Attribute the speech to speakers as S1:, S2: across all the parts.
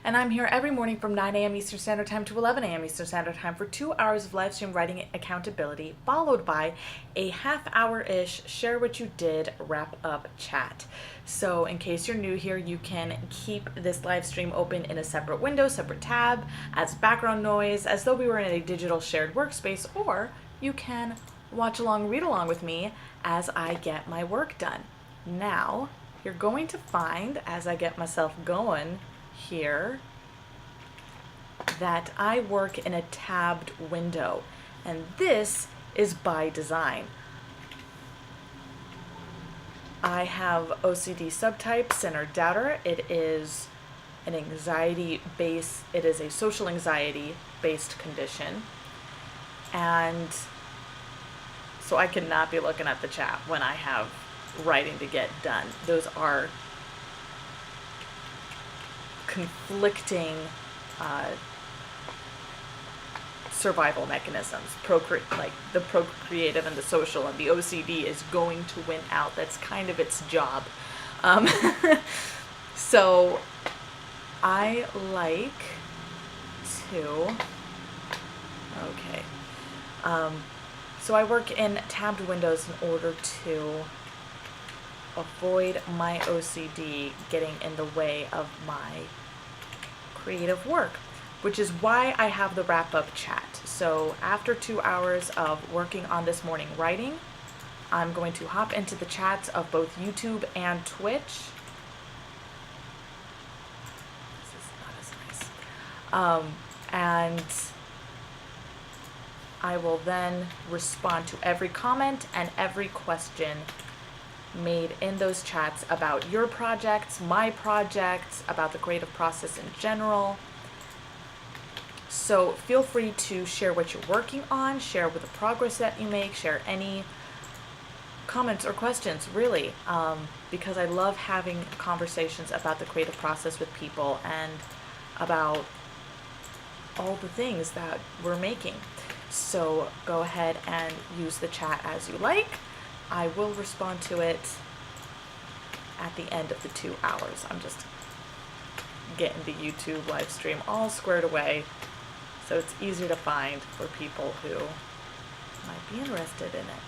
S1: And I'm here every morning from 9 a.m. Eastern Standard Time to 11 a.m. Eastern Standard Time for 2 hours of live stream writing accountability, followed by a half-hour-ish share what you did wrap up chat. So in case you're new here, you can keep this live stream open in a separate window, separate tab, as background noise, as though we were in a digital shared workspace, or you can watch along, read along with me as I get my work done. Now, you're going to find, as I get myself going here, that I work in a tabbed window, and this is by design. I have OCD subtype, center doubter. It is an it is a social anxiety based condition. And so I cannot be looking at the chat when I have writing to get done. Those are conflicting survival mechanisms. Like the procreative and the social, and the OCD is going to win out. That's kind of its job. So I like to, okay. So I work in tabbed windows in order to avoid my OCD getting in the way of my creative work, which is why I have the wrap-up chat. So after 2 hours of working on this morning writing, I'm going to hop into the chats of both YouTube and Twitch. This is not as nice. And I will then respond to every comment and every question made in those chats about your projects, my projects, about the creative process in general. So feel free to share what you're working on, share with the progress that you make, share any comments or questions, really, because I love having conversations about the creative process with people and about all the things that we're making. So go ahead and use the chat as you like. I will respond to it at the end of the 2 hours. I'm just getting the YouTube live stream all squared away so it's easier to find for people who might be interested in it.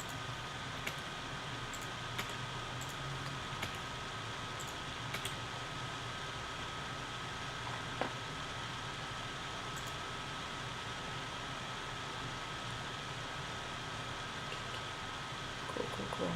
S1: Cool.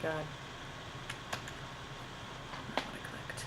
S1: God. Not what I clicked.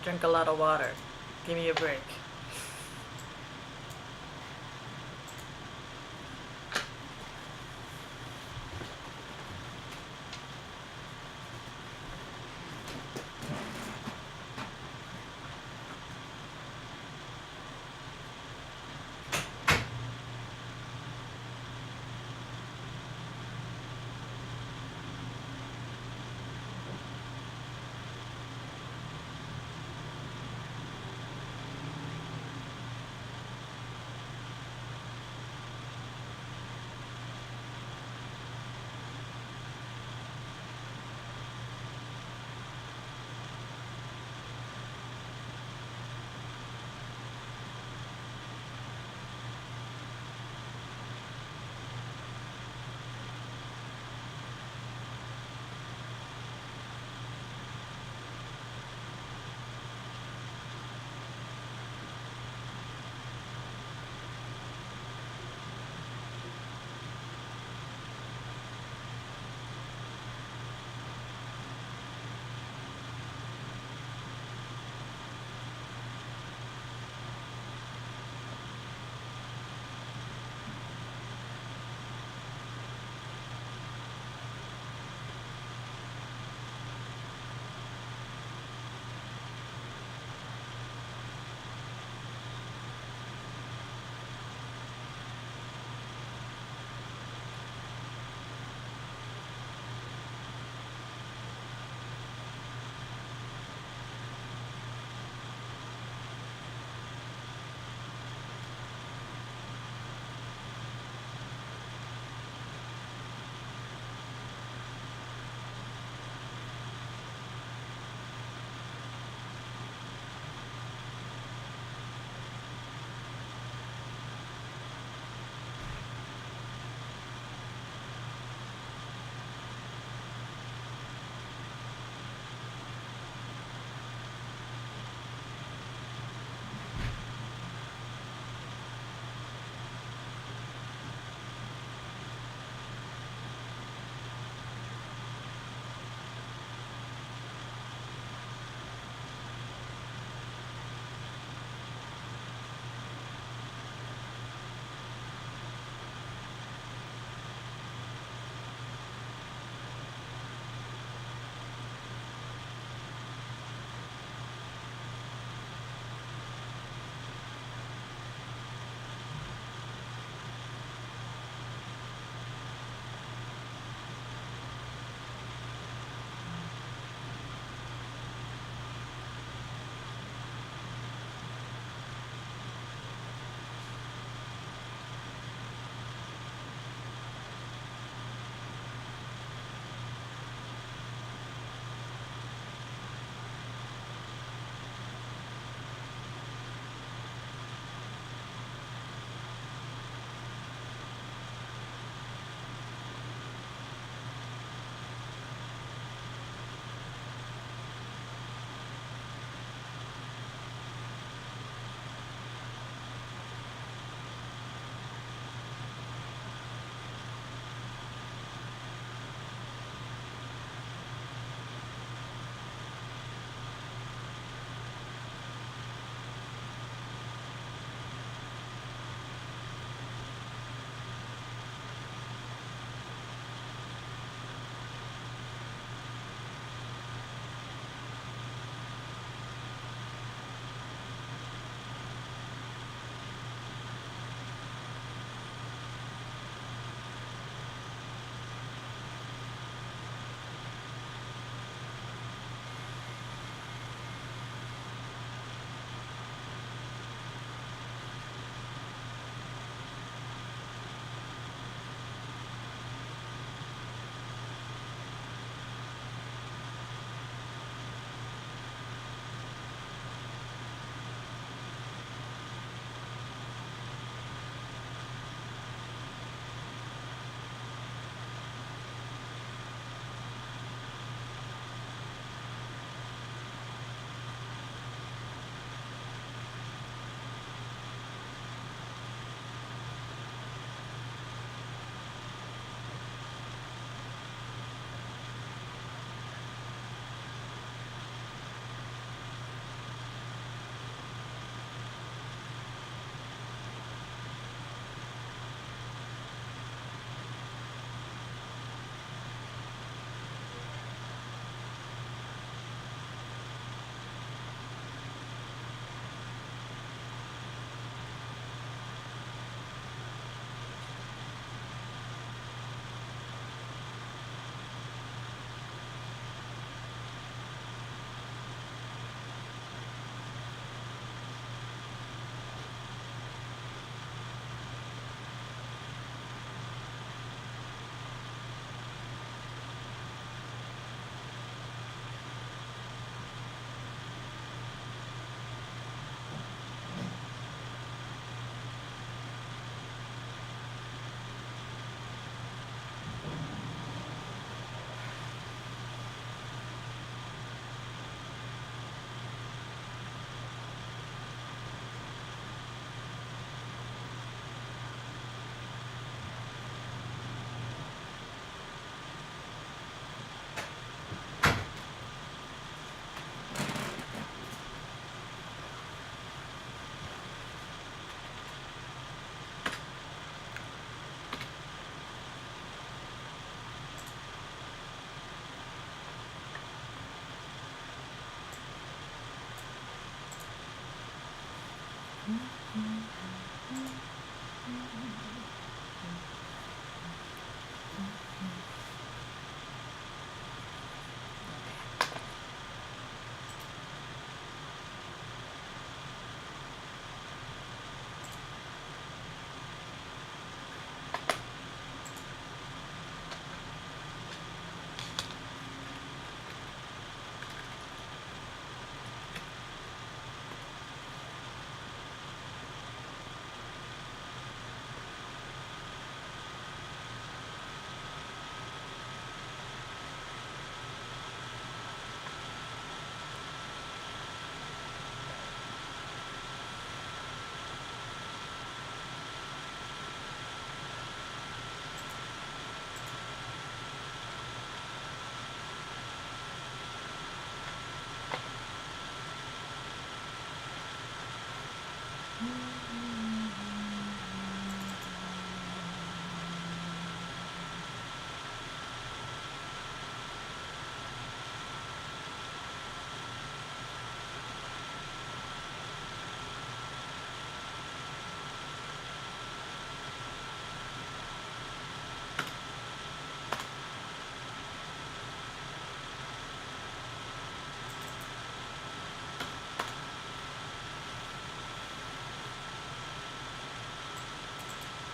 S1: I drink a lot of water. Give me a break.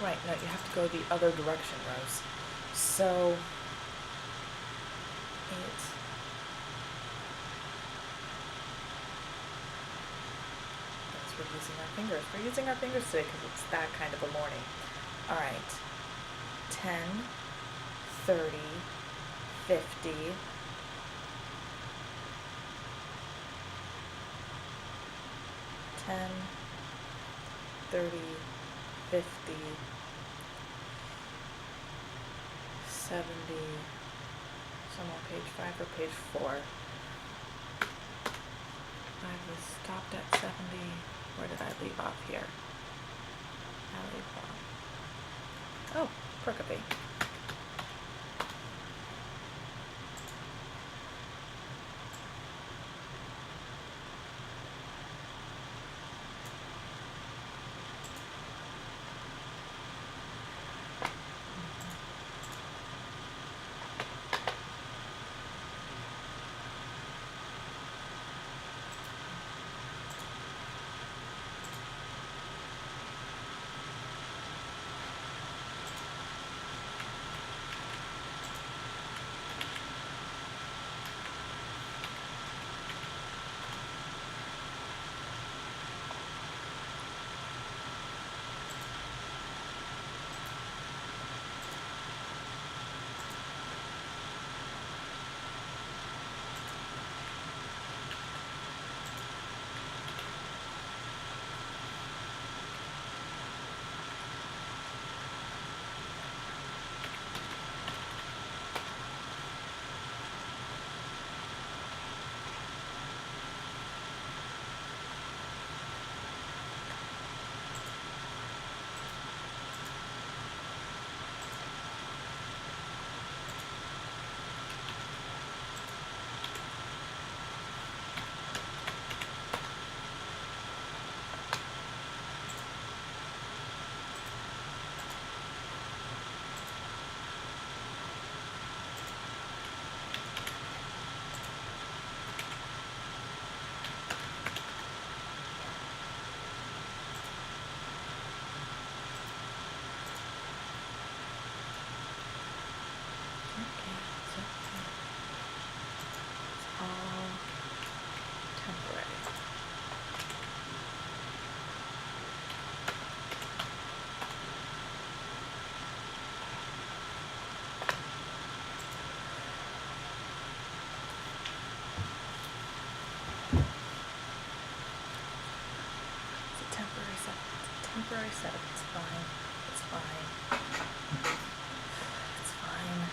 S1: Right, no, you have to go the other direction, Rose. So, it's, yes, we're using our fingers. We're using our fingers today because it's that kind of a morning. All right, 10, 30, 50, 10, 30, 50, 70, so I'm on page 5 or page 4. I was stopped at 70. Where did I leave off here? I leave off. Oh, Percopy. Okay, so it's all temporary. It's a temporary setup. It's a temporary setup. It's fine. It's fine. It's fine.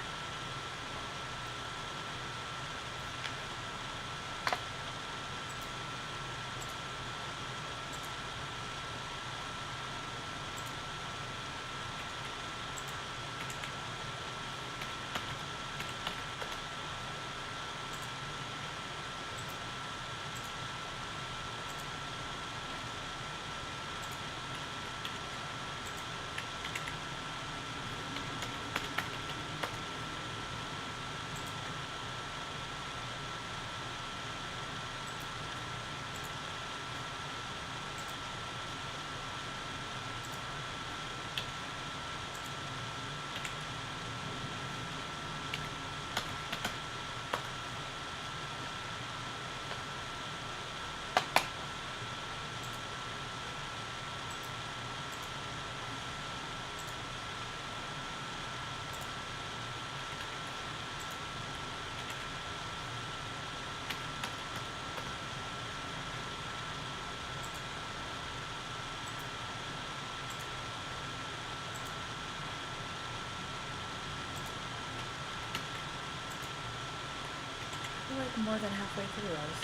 S1: We're like more than halfway through, Rose.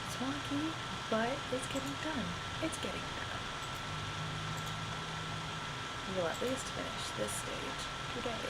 S1: It's wonky, but it's getting done. It's getting done. We'll at least finish this stage today.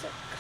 S1: 86.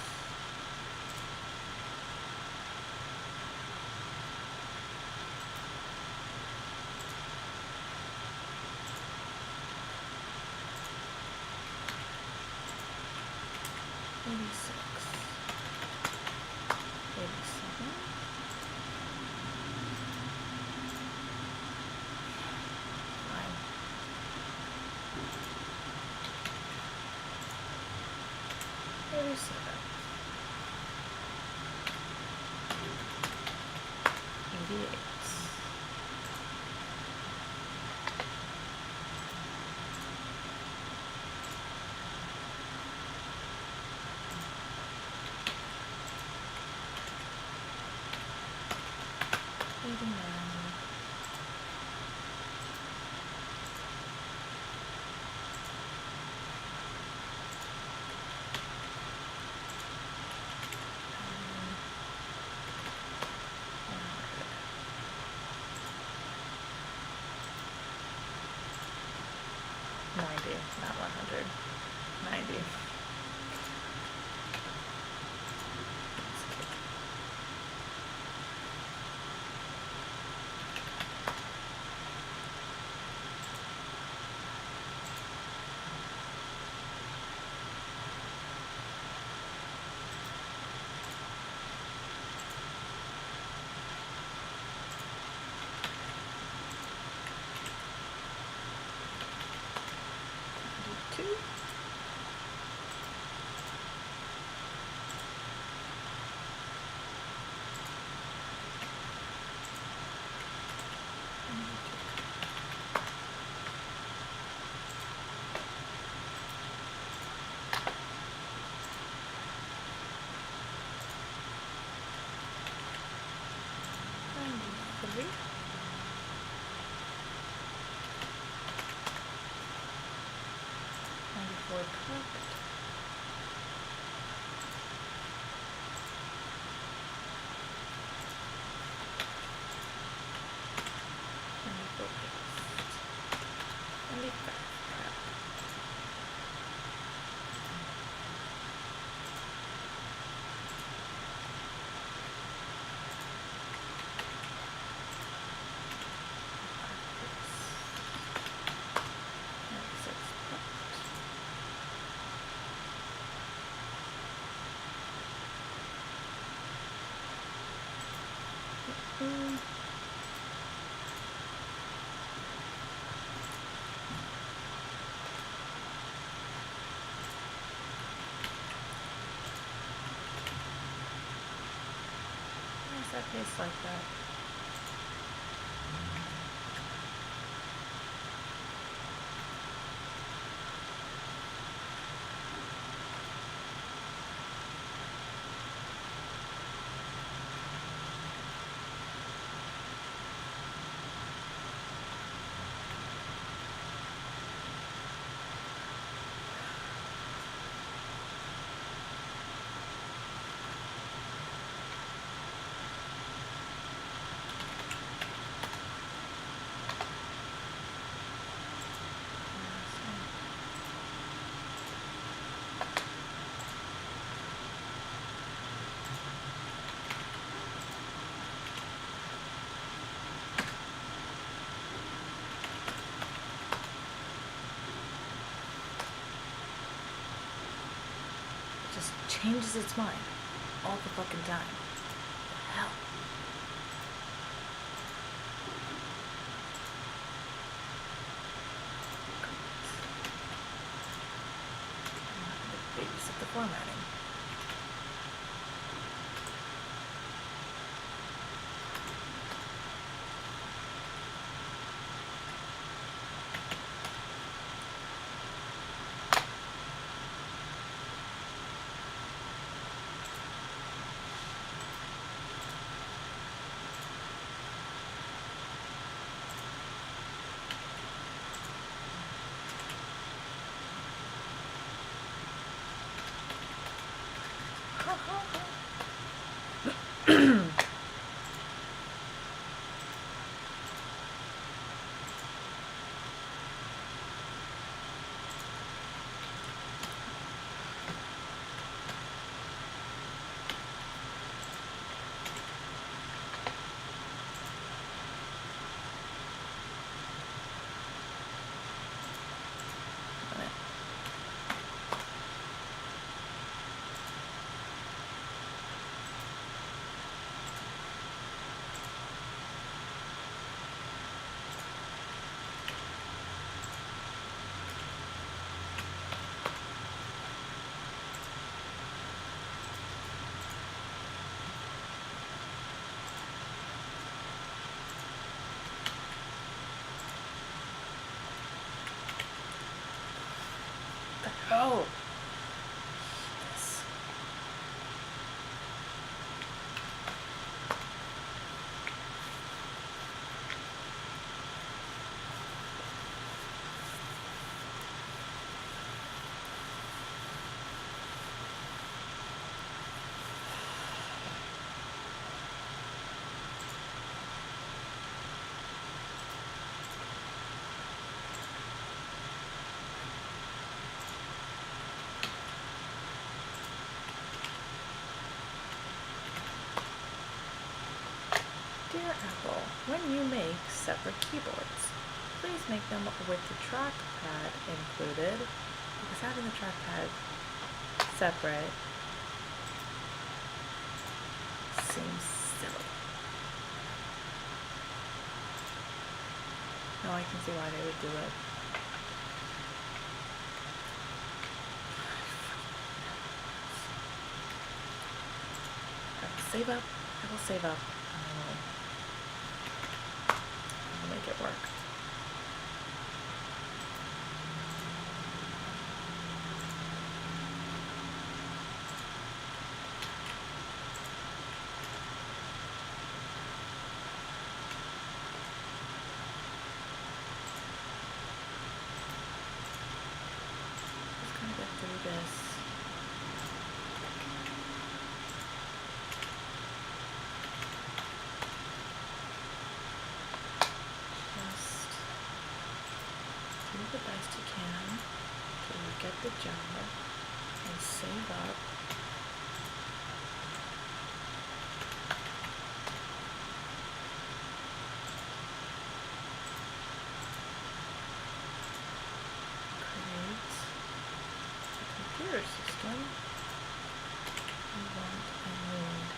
S1: Not 100. 90. That tastes like that. Just changes its mind all the fucking time. What the hell? Babysit the formatting. Oh. Yes. Dear Apple, when you make separate keyboards, please make them with the trackpad included, because having the trackpad separate seems silly. No, I can see why they would do it. I will save up. I will save up. I'll make it work. Just gonna get through this. Just do the best you can till you get the job and save up. Create a computer system you want and need.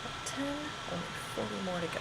S1: About 10, only 40 more to go.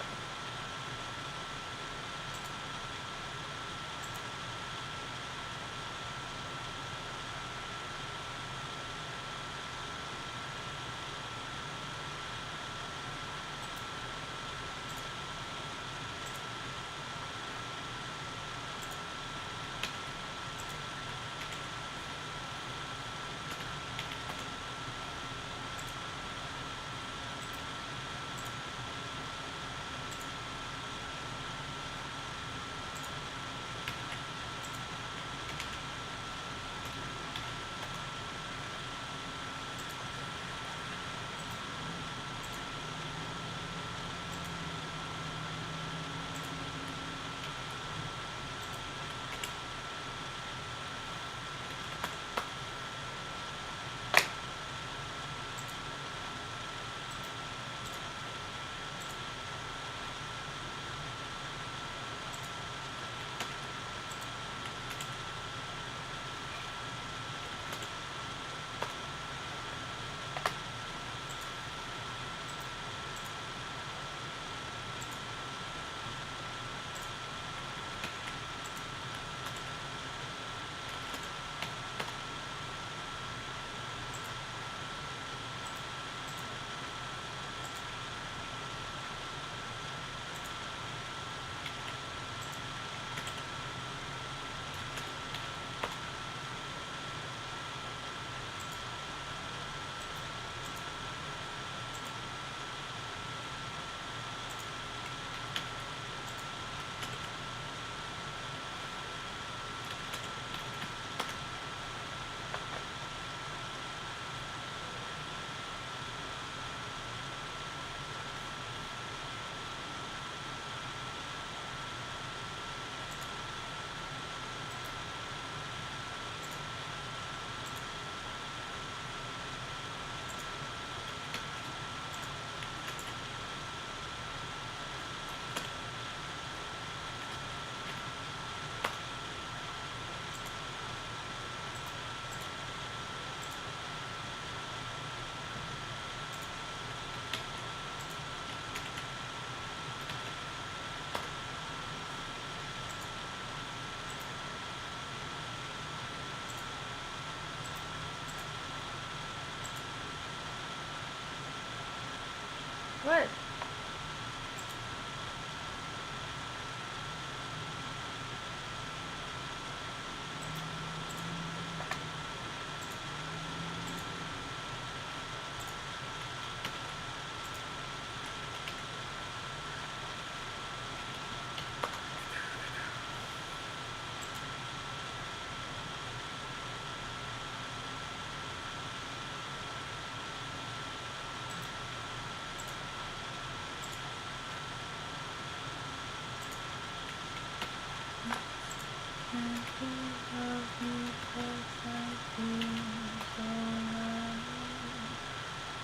S1: What?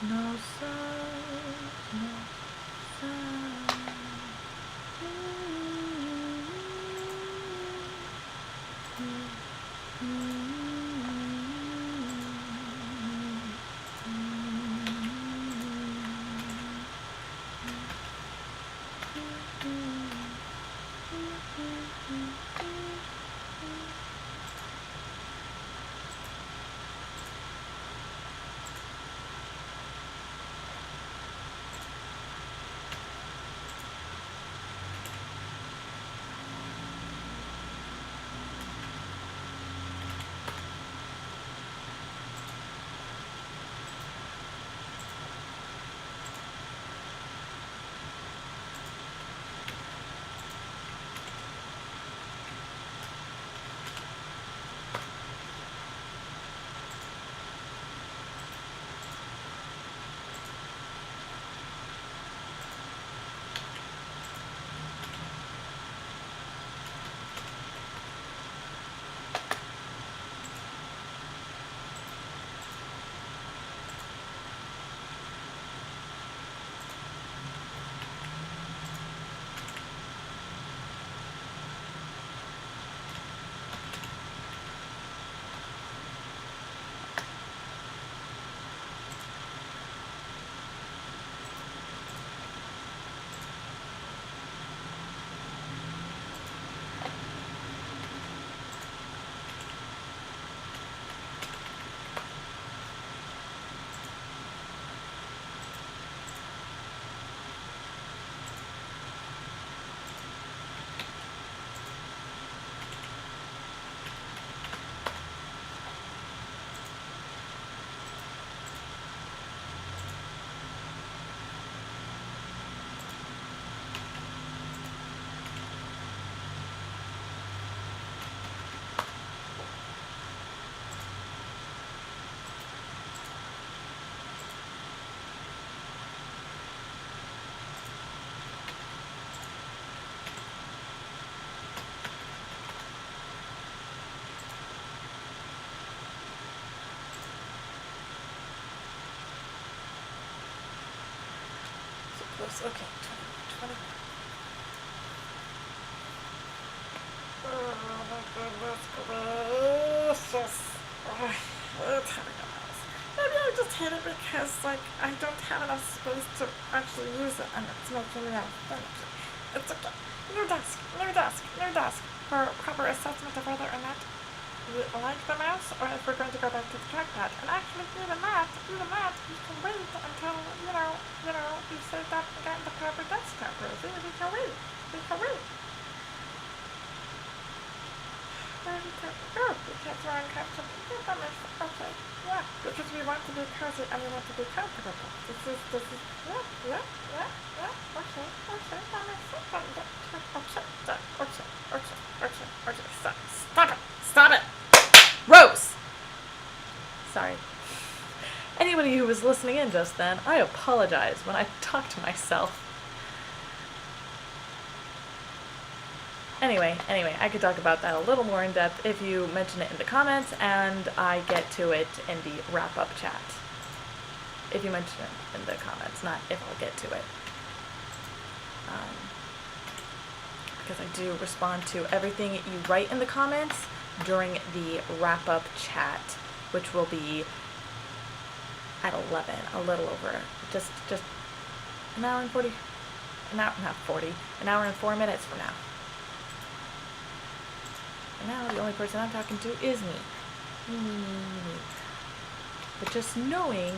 S1: No sound, no sound. Close. Okay, 20. Oh my goodness gracious. It's having a mouse. Maybe I just hate it because, like, I don't have enough space to actually use it, and it's making me out of energy. It's okay. New desk. For proper assessment of whether or not you like the mouse, or if we're going to go back to the trackpad. And actually, even that, you can wait until, you saved up and gotten the proper desktop, Rosie. We can wait. Where we can go, because we're uncomfortable. Okay, yeah, because we want to be cozy and we want to be comfortable. This is, yeah, okay, that makes sense. Okay, stop it! Rose! Sorry. Anybody who was listening in just then, I apologize when I talk to myself. Anyway, I could talk about that a little more in depth if you mention it in the comments and I get to it in the wrap-up chat. If you mention it in the comments, not if I'll get to it. Because I do respond to everything you write in the comments during the wrap-up chat, which will be at 11, a little over, just an hour and 40, an hour and 4 minutes from now. And now the only person I'm talking to is me. But just knowing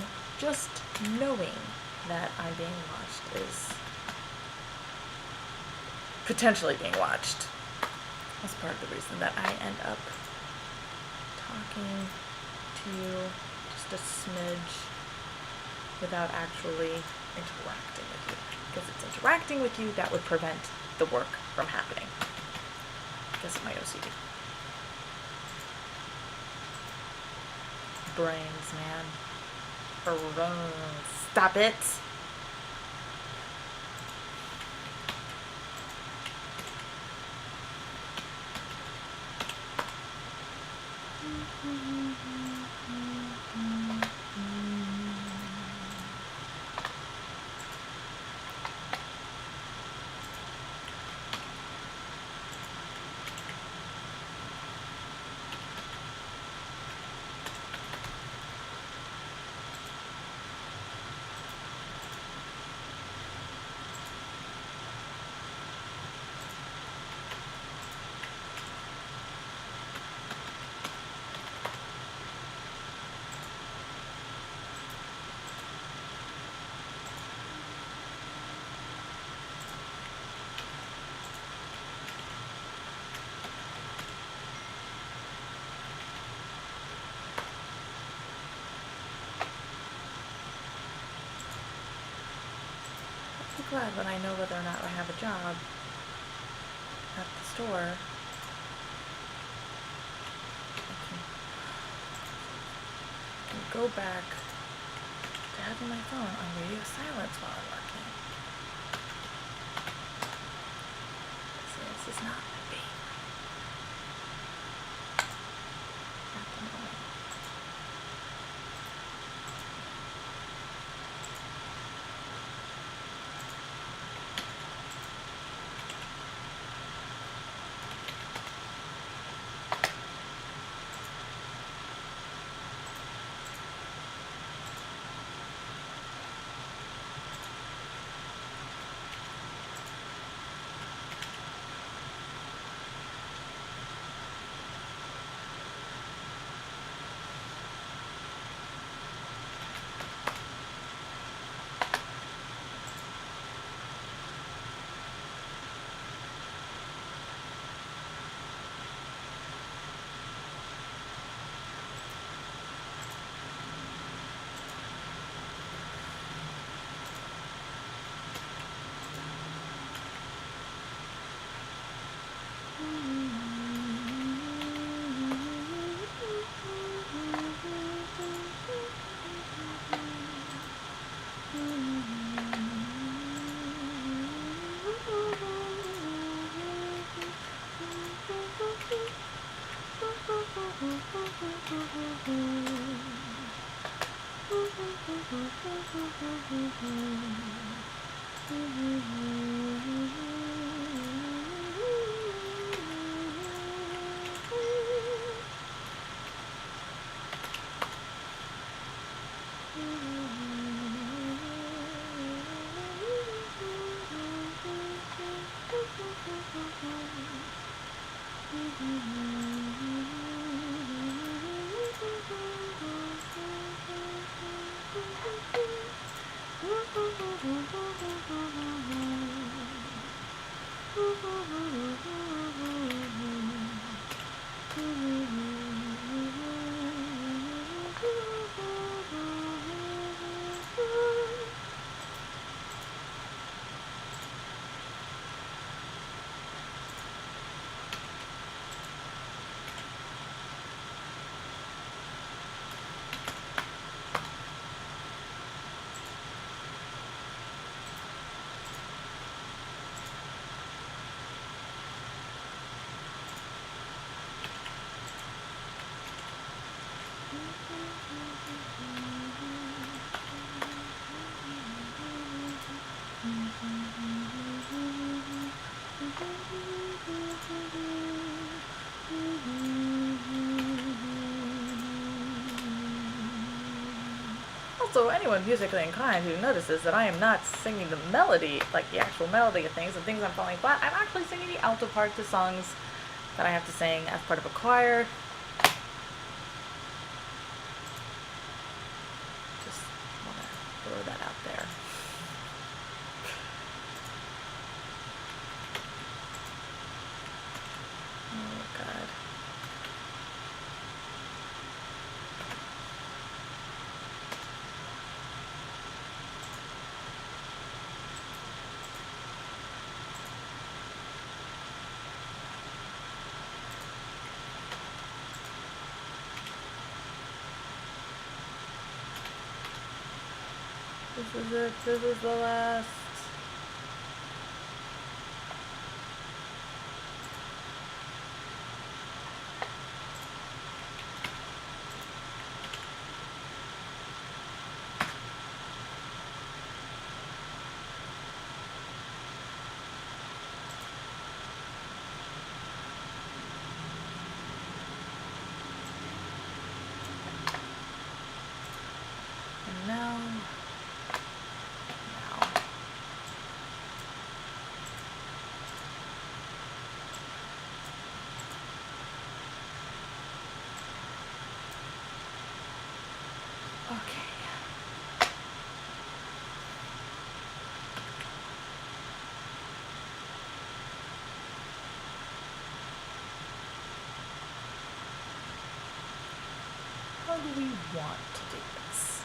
S1: that I'm being watched is potentially being watched. That's part of the reason that I end up talking to you just a smidge without actually interacting with you. Because it's interacting with you that would prevent the work from happening. Because of my OCD. Brains, man. Stop it. I'm glad when I know whether or not I have a job at the store. I can go back to having my phone on radio silence while I'm working. So this is not my baby. At the moment. Also, anyone musically inclined who notices that I am not singing the melody, like the actual melody of things and things I'm falling flat, I'm actually singing the alto part to songs that I have to sing as part of a choir. Just want to throw that out there. This is it. This is the last. And now. Okay. How do we want to do this?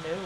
S1: No.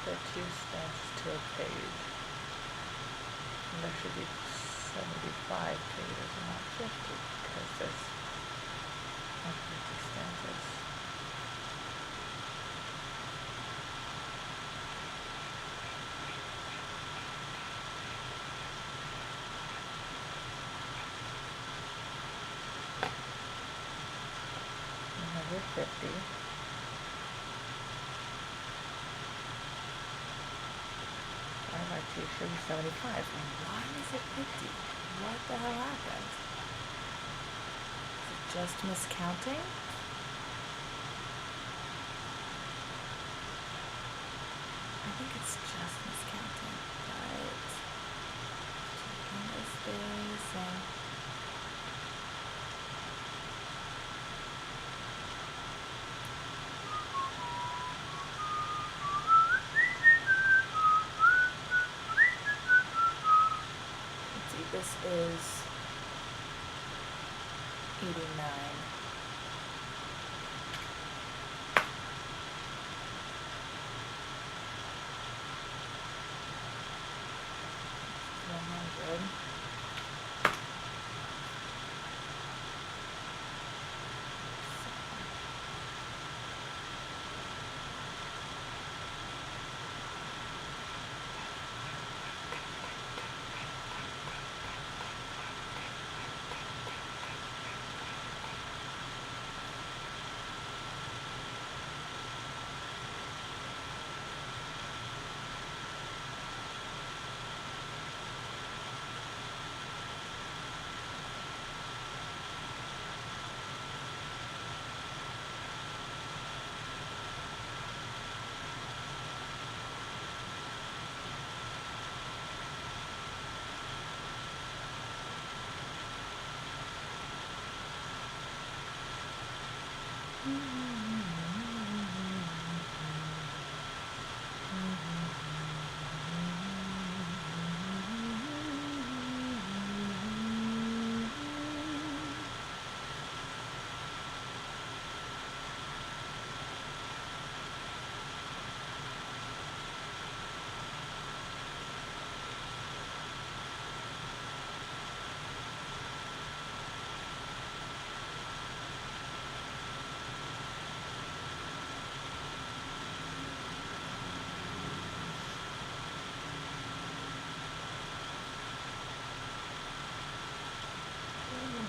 S1: Put 2 stamps to a page. And there should be 75 pages and not 50 because there's not 50 stanzas. Another 50. Should be 75. And why is it 50? What the hell happened? Is it just miscounting? I think it's just miscounting, but checking this space and this is 89.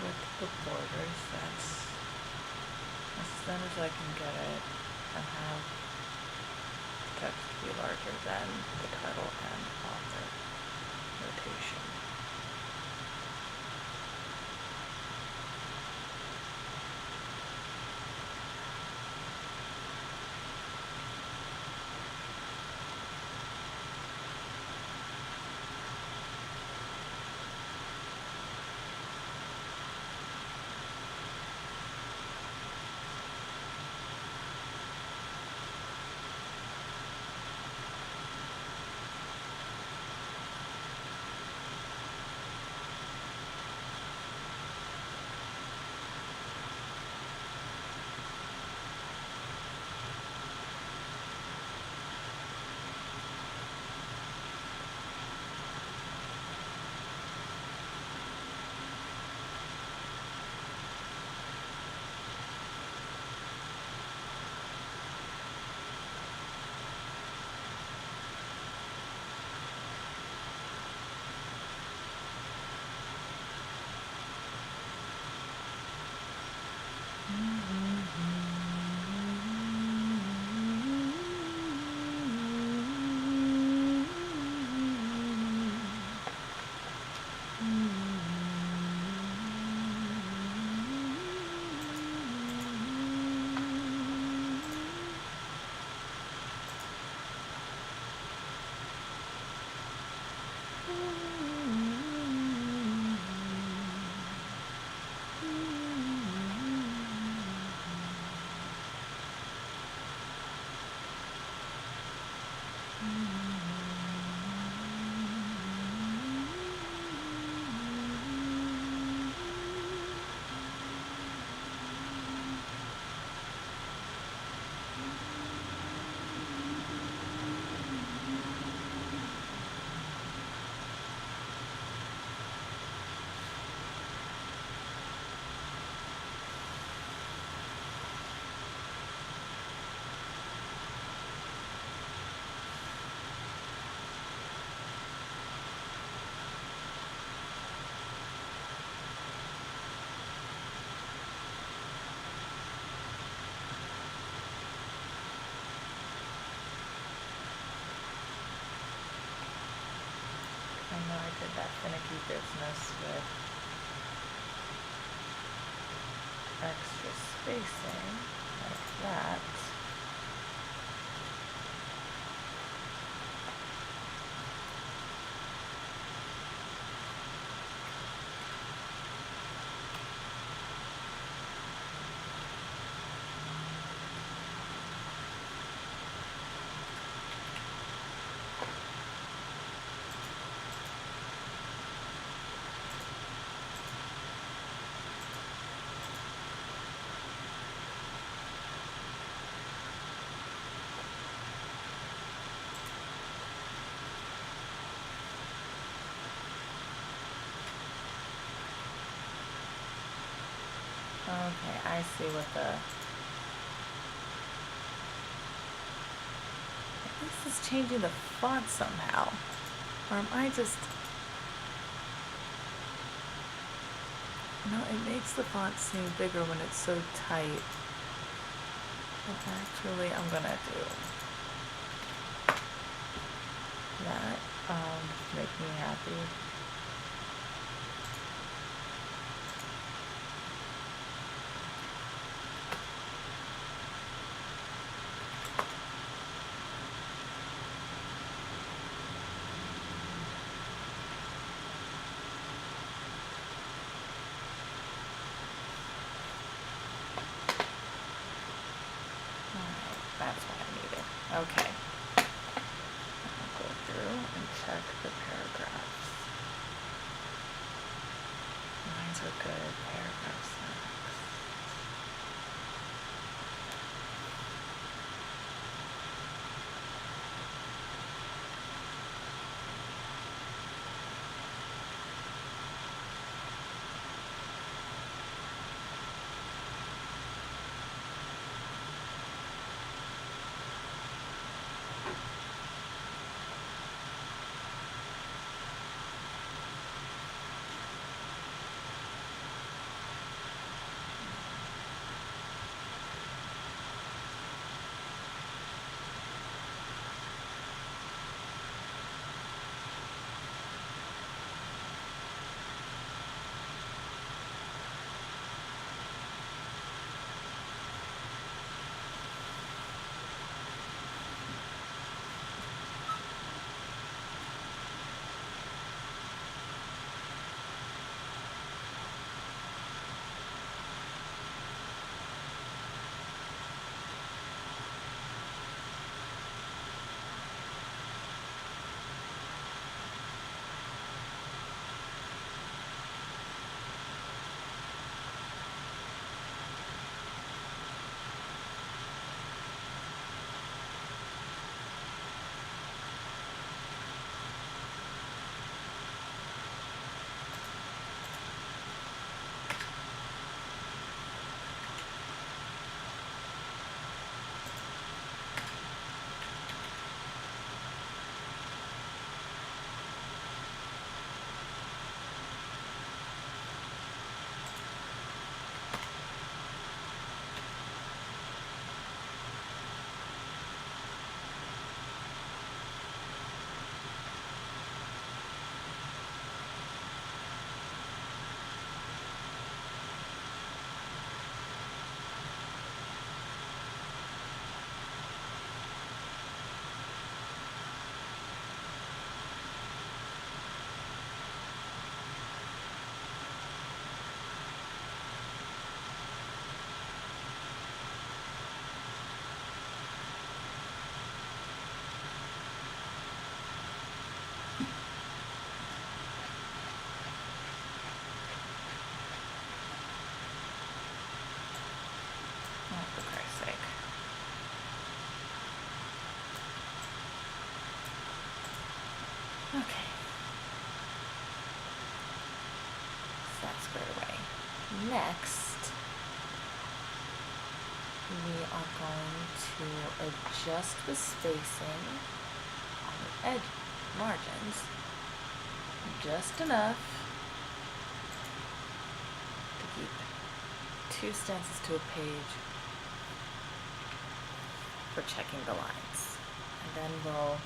S1: With the borders, that's as thin as I can get it, and have the text be larger than the title and author notation. I know I did that finicky business with extra spacing like that. Okay, I see what this is changing the font somehow. Or am I just... No, it makes the font seem bigger when it's so tight. But actually, I'm gonna do that. Make me happy. Okay. I'll go through and check the paragraphs. Lines are good, paragraphs next. Oh, for Christ's sake. Okay. So that's squared away. Next, we are going to adjust the spacing on the edge margins just enough to keep 2 stanzas to a page for checking the lines. And then we'll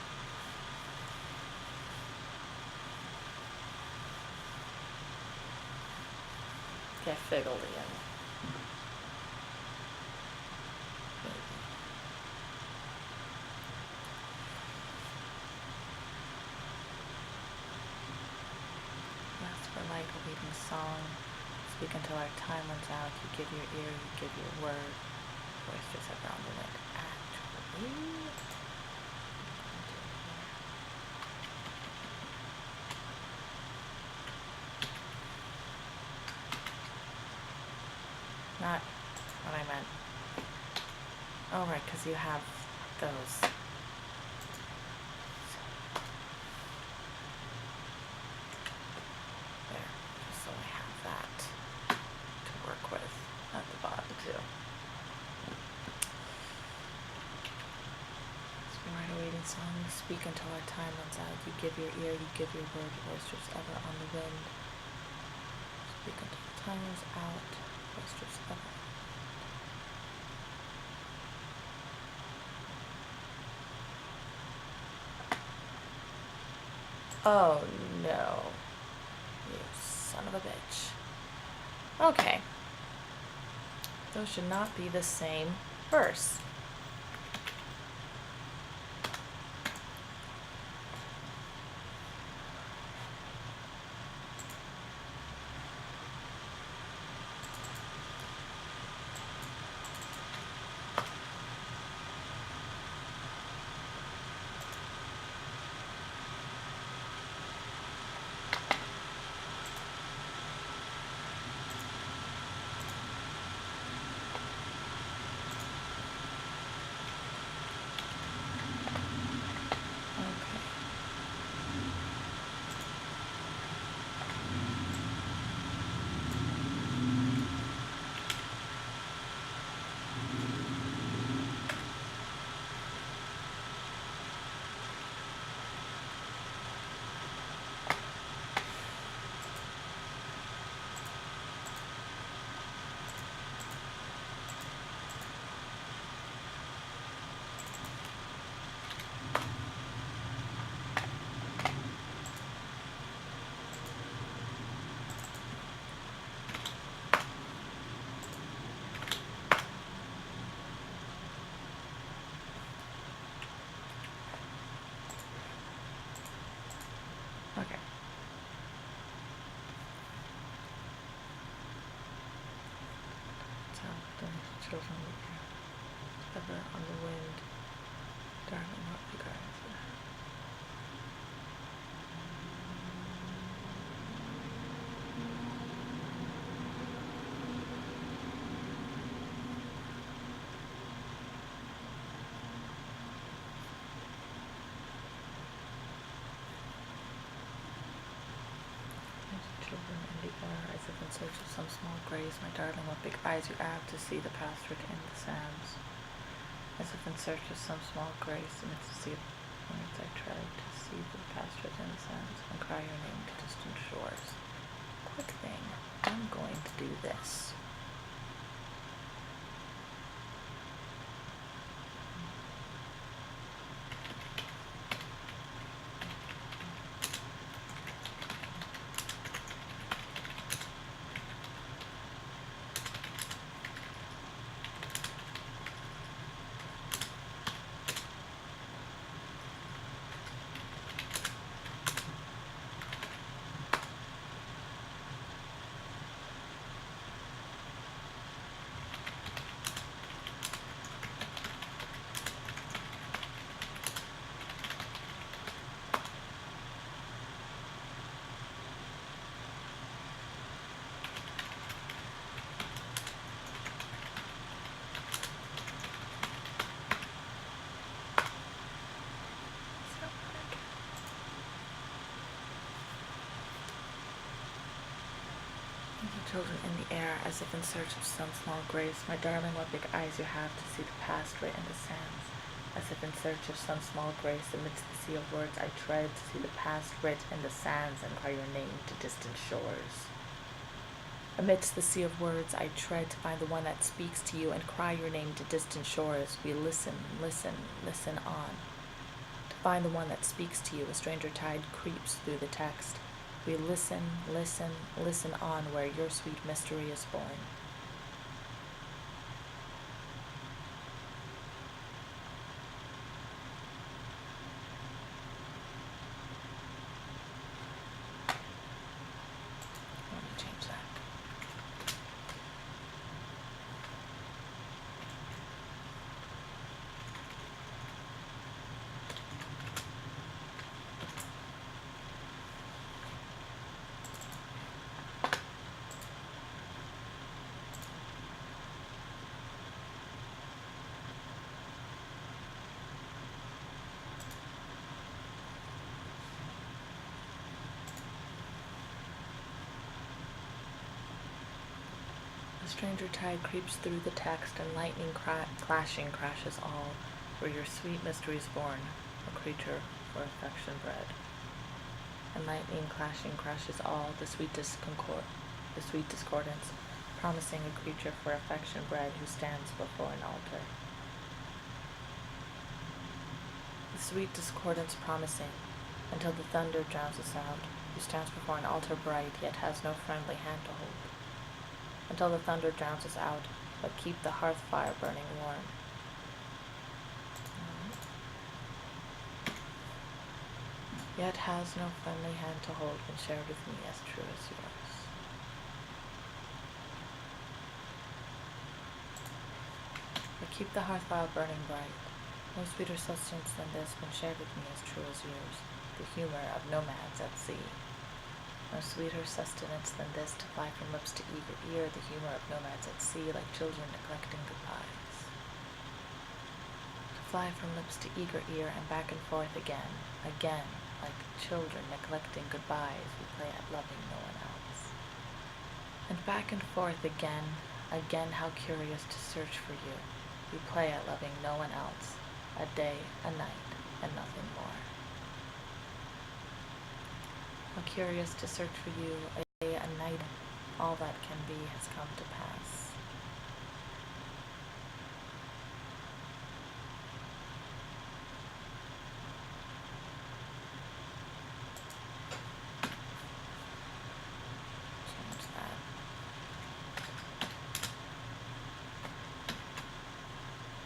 S1: get fiddly and last for like a leading song. Speak until our time runs out. You give your ear, you give your word. Voice just ever on the wind. Actually. Not what I meant. Oh, right, because you have those. There, just so I have that to work with at the bottom, too. Write a waiting song, you speak until our time runs out. You give your ear, you give your word, boisterous ever on the wind. Speak until the time runs out, boisterous ever. Oh no, you son of a bitch. Okay, those should not be the same verse. children in the air, ever on the wind, darling, what big eyes you have. Children in the air, as if in search of some small grace, my darling, what big eyes you have to see the past written in the sands. As if in search of some small grace, amidst the sea of words I tried to see the past written in the sands, and cry your name to distant shores. Quick thing, I'm going to do this. Children in the air, as if in search of some small grace, my darling, what big eyes you have to see the past writ in the sands. As if in search of some small grace, amidst the sea of words I tread to see the past writ in the sands, and cry your name to distant shores. Amidst the sea of words I tread to find the one that speaks to you, and cry your name to distant shores. We listen, listen, listen on. To find the one that speaks to you, a stranger tide creeps through the text. We listen, listen, listen on where your sweet mystery is born. Let me change that. A stranger tide creeps through the text, and lightning clashing crashes all, where your sweet mystery is born, a creature for affection bred. And lightning clashing crashes all, the sweet discordance, promising a creature for affection bred who stands before an altar. The sweet discordance promising, until the thunder drowns us out, who stands before an altar bright, yet has no friendly hand to hold. Until the thunder drowns us out, but keep the hearth fire burning warm. Yet has no friendly hand to hold when shared with me as true as yours. But keep the hearth fire burning bright, no sweeter sustenance than this when shared with me as true as yours, the humor of nomads at sea. No sweeter sustenance than this to fly from lips to eager ear, the humor of nomads at sea, like children neglecting goodbyes. To fly from lips to eager ear and back and forth again, again, like children neglecting goodbyes, we play at loving no one else. And back and forth again, again, how curious to search for you, we play at loving no one else, a day, a night, and nothing more. How curious to search for you, a day, a night, all that can be has come to pass. Change that.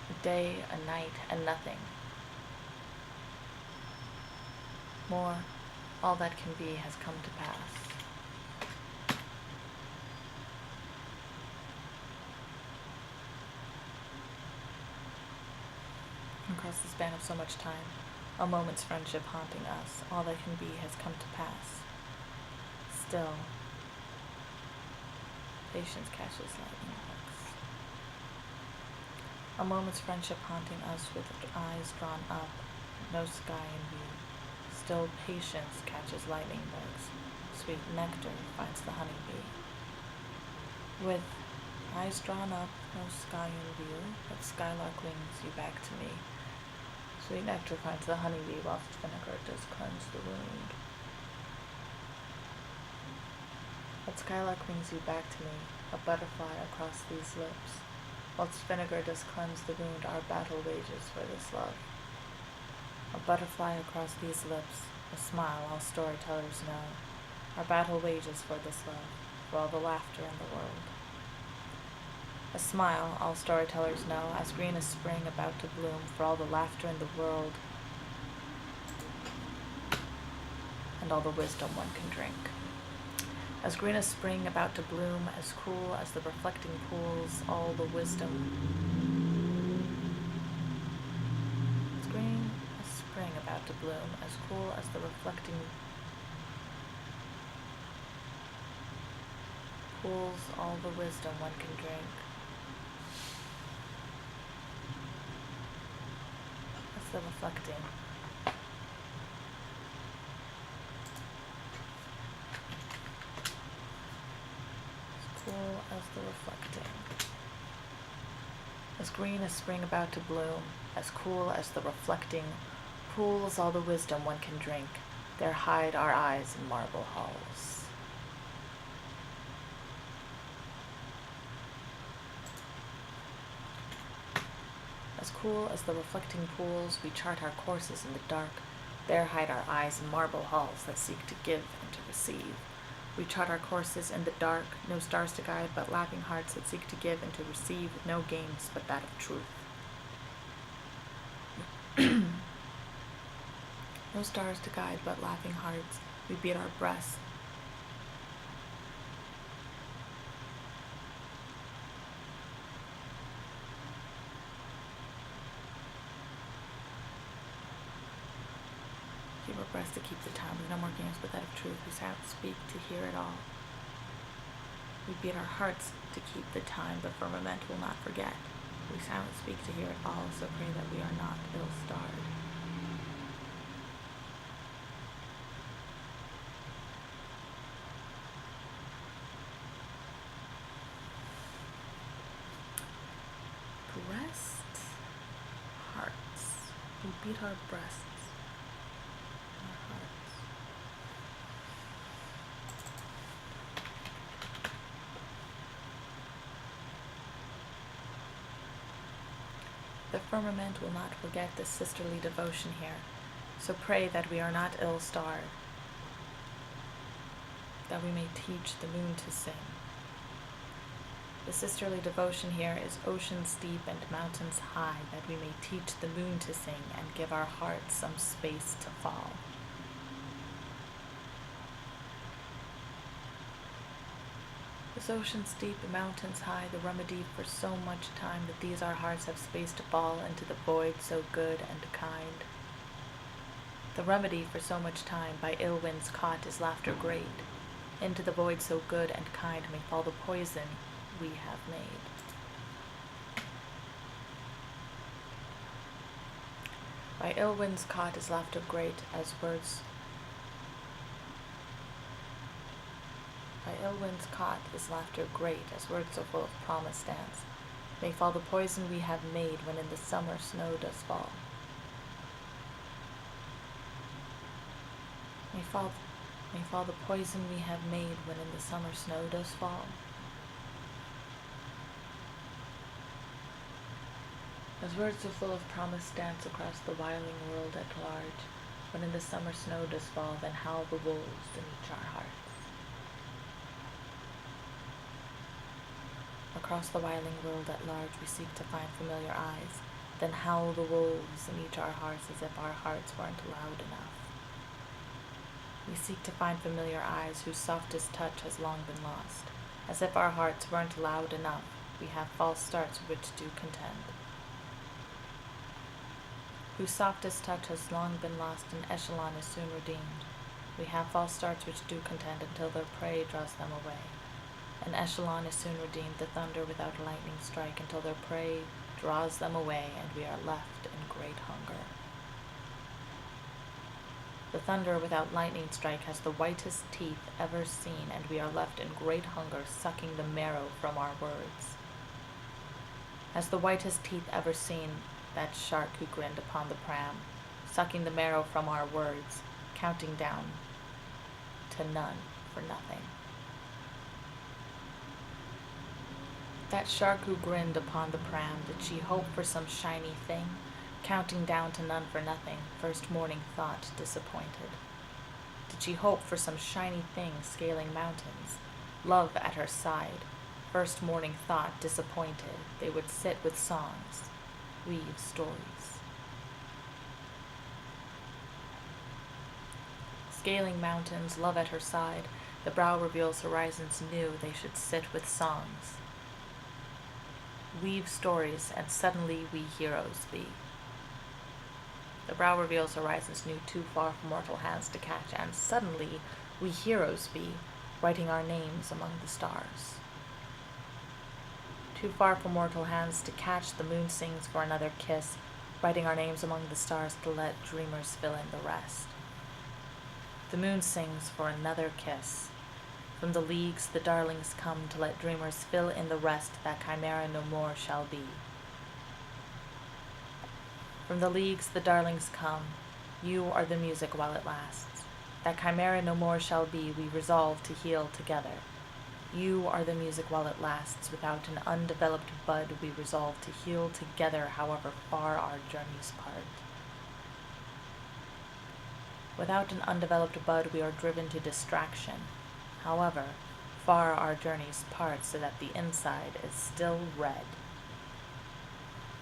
S1: A day, a night, and nothing more. All that can be has come to pass. across the span of so much time, a moment's friendship haunting us, all that can be has come to pass. Still, patience catches lightning bugs. A moment's friendship haunting us with eyes drawn up, no sky in view. Still, patience catches lightning bugs. Sweet nectar finds the honeybee. With eyes drawn up, no sky in view, but skylark wings you back to me. Sweet nectar finds the honeybee, whilst vinegar does cleanse the wound. But skylark wings you back to me, a butterfly across these lips. Whilst vinegar does cleanse the wound, our battle wages for this love. A butterfly across these lips, a smile all storytellers know. Our battle wages for this love, for all the laughter in the world. A smile all storytellers know, as green as spring about to bloom, for all the laughter in the world, and all the wisdom one can drink. As green as spring about to bloom, as cool as the reflecting pools, all the wisdom. As green as spring about to bloom, as cool as the reflecting pools, all the wisdom one can drink. As the reflecting. Cool as the reflecting. As green as spring about to bloom, as cool as the reflecting pools, all the wisdom one can drink. There hide our eyes in marble halls. As cool as the reflecting pools, we chart our courses in the dark. There hide our eyes in marble halls that seek to give and to receive. We chart our courses in the dark, no stars to guide, but laughing hearts that seek to give and to receive, with no games but that of truth. No stars to guide, but laughing hearts, we beat our breasts. Keep our breasts to keep the time, with no more games but that of truth. We silently speak to hear it all. We beat our hearts to keep the time, the firmament will not forget. We silently speak to hear it all, so pray that we are not ill-starred. Breast, hearts. We beat our breasts. The firmament will not forget this sisterly devotion here, so pray that we are not ill-starred, that we may teach the moon to sing. The sisterly devotion here is oceans deep and mountains high, that we may teach the moon to sing and give our hearts some space to fall. This ocean's deep, mountains high, the remedy for so much time that these our hearts have space to fall into the void so good and kind. The remedy for so much time by ill winds caught is laughter great. Into the void so good and kind may fall the poison we have made. By ill winds caught is laughter great, as words. By ill winds caught is laughter great, as words so full of promise dance. May fall the poison we have made when in the summer snow does fall. May fall the poison we have made when in the summer snow does fall. As words so full of promise dance across the whiling world at large, when in the summer snow does fall, then howl the wolves in each our hearts. Across the whiling world at large we seek to find familiar eyes, then howl the wolves in each our hearts as if our hearts weren't loud enough. We seek to find familiar eyes whose softest touch has long been lost, as if our hearts weren't loud enough. We have false starts which do contend. whose softest touch has long been lost, an echelon is soon redeemed. We have false starts which do contend until their prey draws them away. An echelon is soon redeemed, the thunder without lightning strike until their prey draws them away, and we are left in great hunger. The thunder without lightning strike has the whitest teeth ever seen, and we are left in great hunger, sucking the marrow from our words. Has the whitest teeth ever seen that shark who grinned upon the pram, sucking the marrow from our words, counting down to none for nothing. That shark who grinned upon the pram, did she hope for some shiny thing, counting down to none for nothing, first morning thought disappointed? Did she hope for some shiny thing, scaling mountains, love at her side, first morning thought disappointed? They would sit with songs, weave stories. Scaling mountains, love at her side, the brow reveals horizons new, they should sit with songs, weave stories, and suddenly we heroes be. The brow reveals horizons new, too far for mortal hands to catch, and suddenly we heroes be, writing our names among the stars. Too far for mortal hands to catch, the moon sings for another kiss, writing our names among the stars to let dreamers fill in the rest. The moon sings for another kiss. From the leagues the darlings come to let dreamers fill in the rest, that chimera no more shall be. From the leagues the darlings come, you are the music while it lasts. That chimera no more shall be, we resolve to heal together. You are the music while it lasts, without an undeveloped bud we resolve to heal together, however far our journeys part. Without an undeveloped bud we are driven to distraction, however far our journeys part, so that the inside is still red.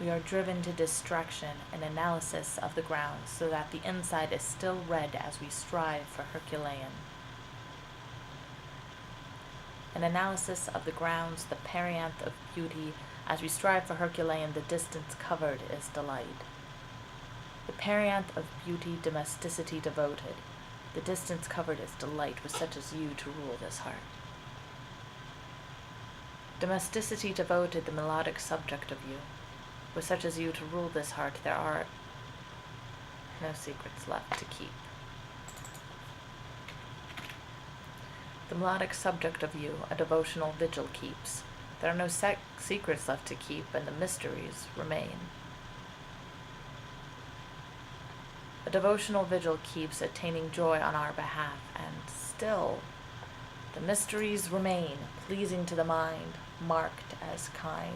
S1: We are driven to distraction and analysis of the ground, so that the inside is still red as we strive for Herculean. An analysis of the grounds, the perianth of beauty, as we strive for Herculean, the distance covered is delight. The perianth of beauty, domesticity devoted, the distance covered is delight, with such as you to rule this heart. Domesticity devoted, the melodic subject of you, with such as you to rule this heart, there are no secrets left to keep. The melodic subject of you, a devotional vigil keeps. There are no secrets left to keep, and the mysteries remain. A devotional vigil keeps, attaining joy on our behalf, and still the mysteries remain, pleasing to the mind, marked as kind.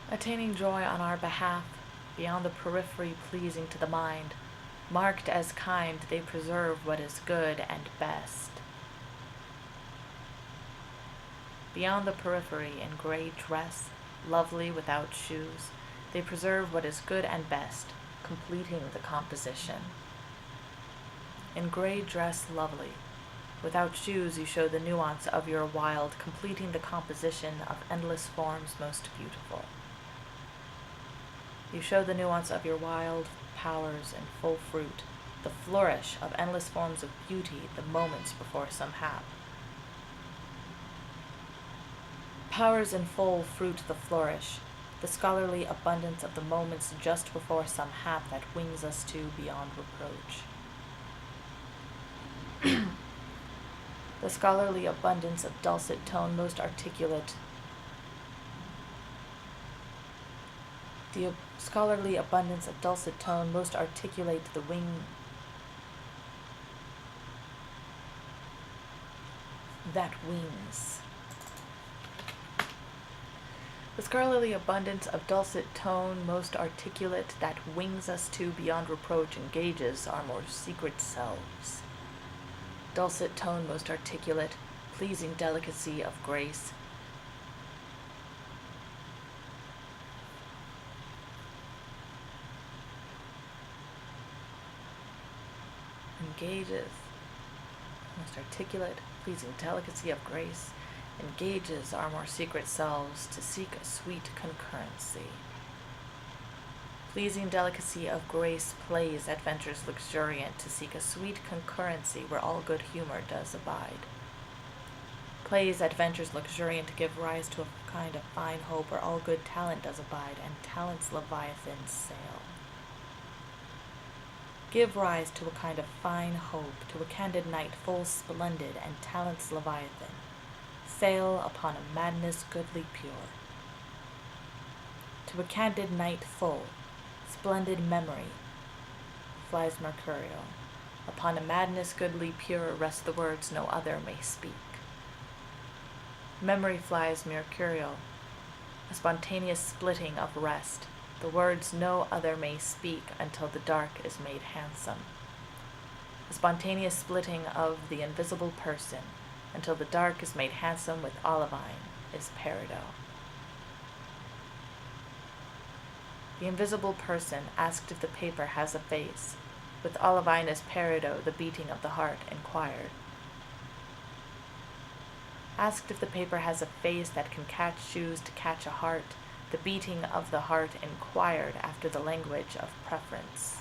S1: Attaining joy on our behalf, beyond the periphery, pleasing to the mind, marked as kind, they preserve what is good and best. Beyond the periphery, in gray dress, lovely without shoes, they preserve what is good and best, completing the composition. In gray dress, lovely, without shoes, you show the nuance of your wild, completing the composition of endless forms most beautiful. You show the nuance of your wild powers in full fruit, the flourish of endless forms of beauty, the moments before some hap. Powers in full fruit, the flourish, the scholarly abundance of the moments just before some hap that wings us to beyond reproach. The scholarly abundance of dulcet tone most articulate, the scholarly abundance of dulcet tone most articulate the wing that wings. The scholarly abundance of dulcet tone most articulate that wings us to beyond reproach engages our more secret selves. Dulcet tone most articulate, pleasing delicacy of grace, engages most articulate, pleasing delicacy of grace, engages our more secret selves to seek a sweet concurrency. Pleasing delicacy of grace plays at ventures luxuriant to seek a sweet concurrency where all good humor does abide. Plays at ventures luxuriant to give rise to a kind of fine hope where all good talent does abide, and talent's leviathan sail. Give rise to a kind of fine hope, to a candid night full splendid, and talent's leviathan sail upon a madness goodly pure. To a candid night full, splendid memory flies mercurial. Upon a madness goodly pure rest the words no other may speak. Memory flies mercurial, a spontaneous splitting of rest. The words no other may speak until the dark is made handsome. A spontaneous splitting of the invisible person until the dark is made handsome with olivine is peridot. The invisible person asked if the paper has a face. With olivine is peridot, the beating of the heart inquired. Asked if the paper has a face that can catch shoes to catch a heart, the beating of the heart inquired after the language of preference.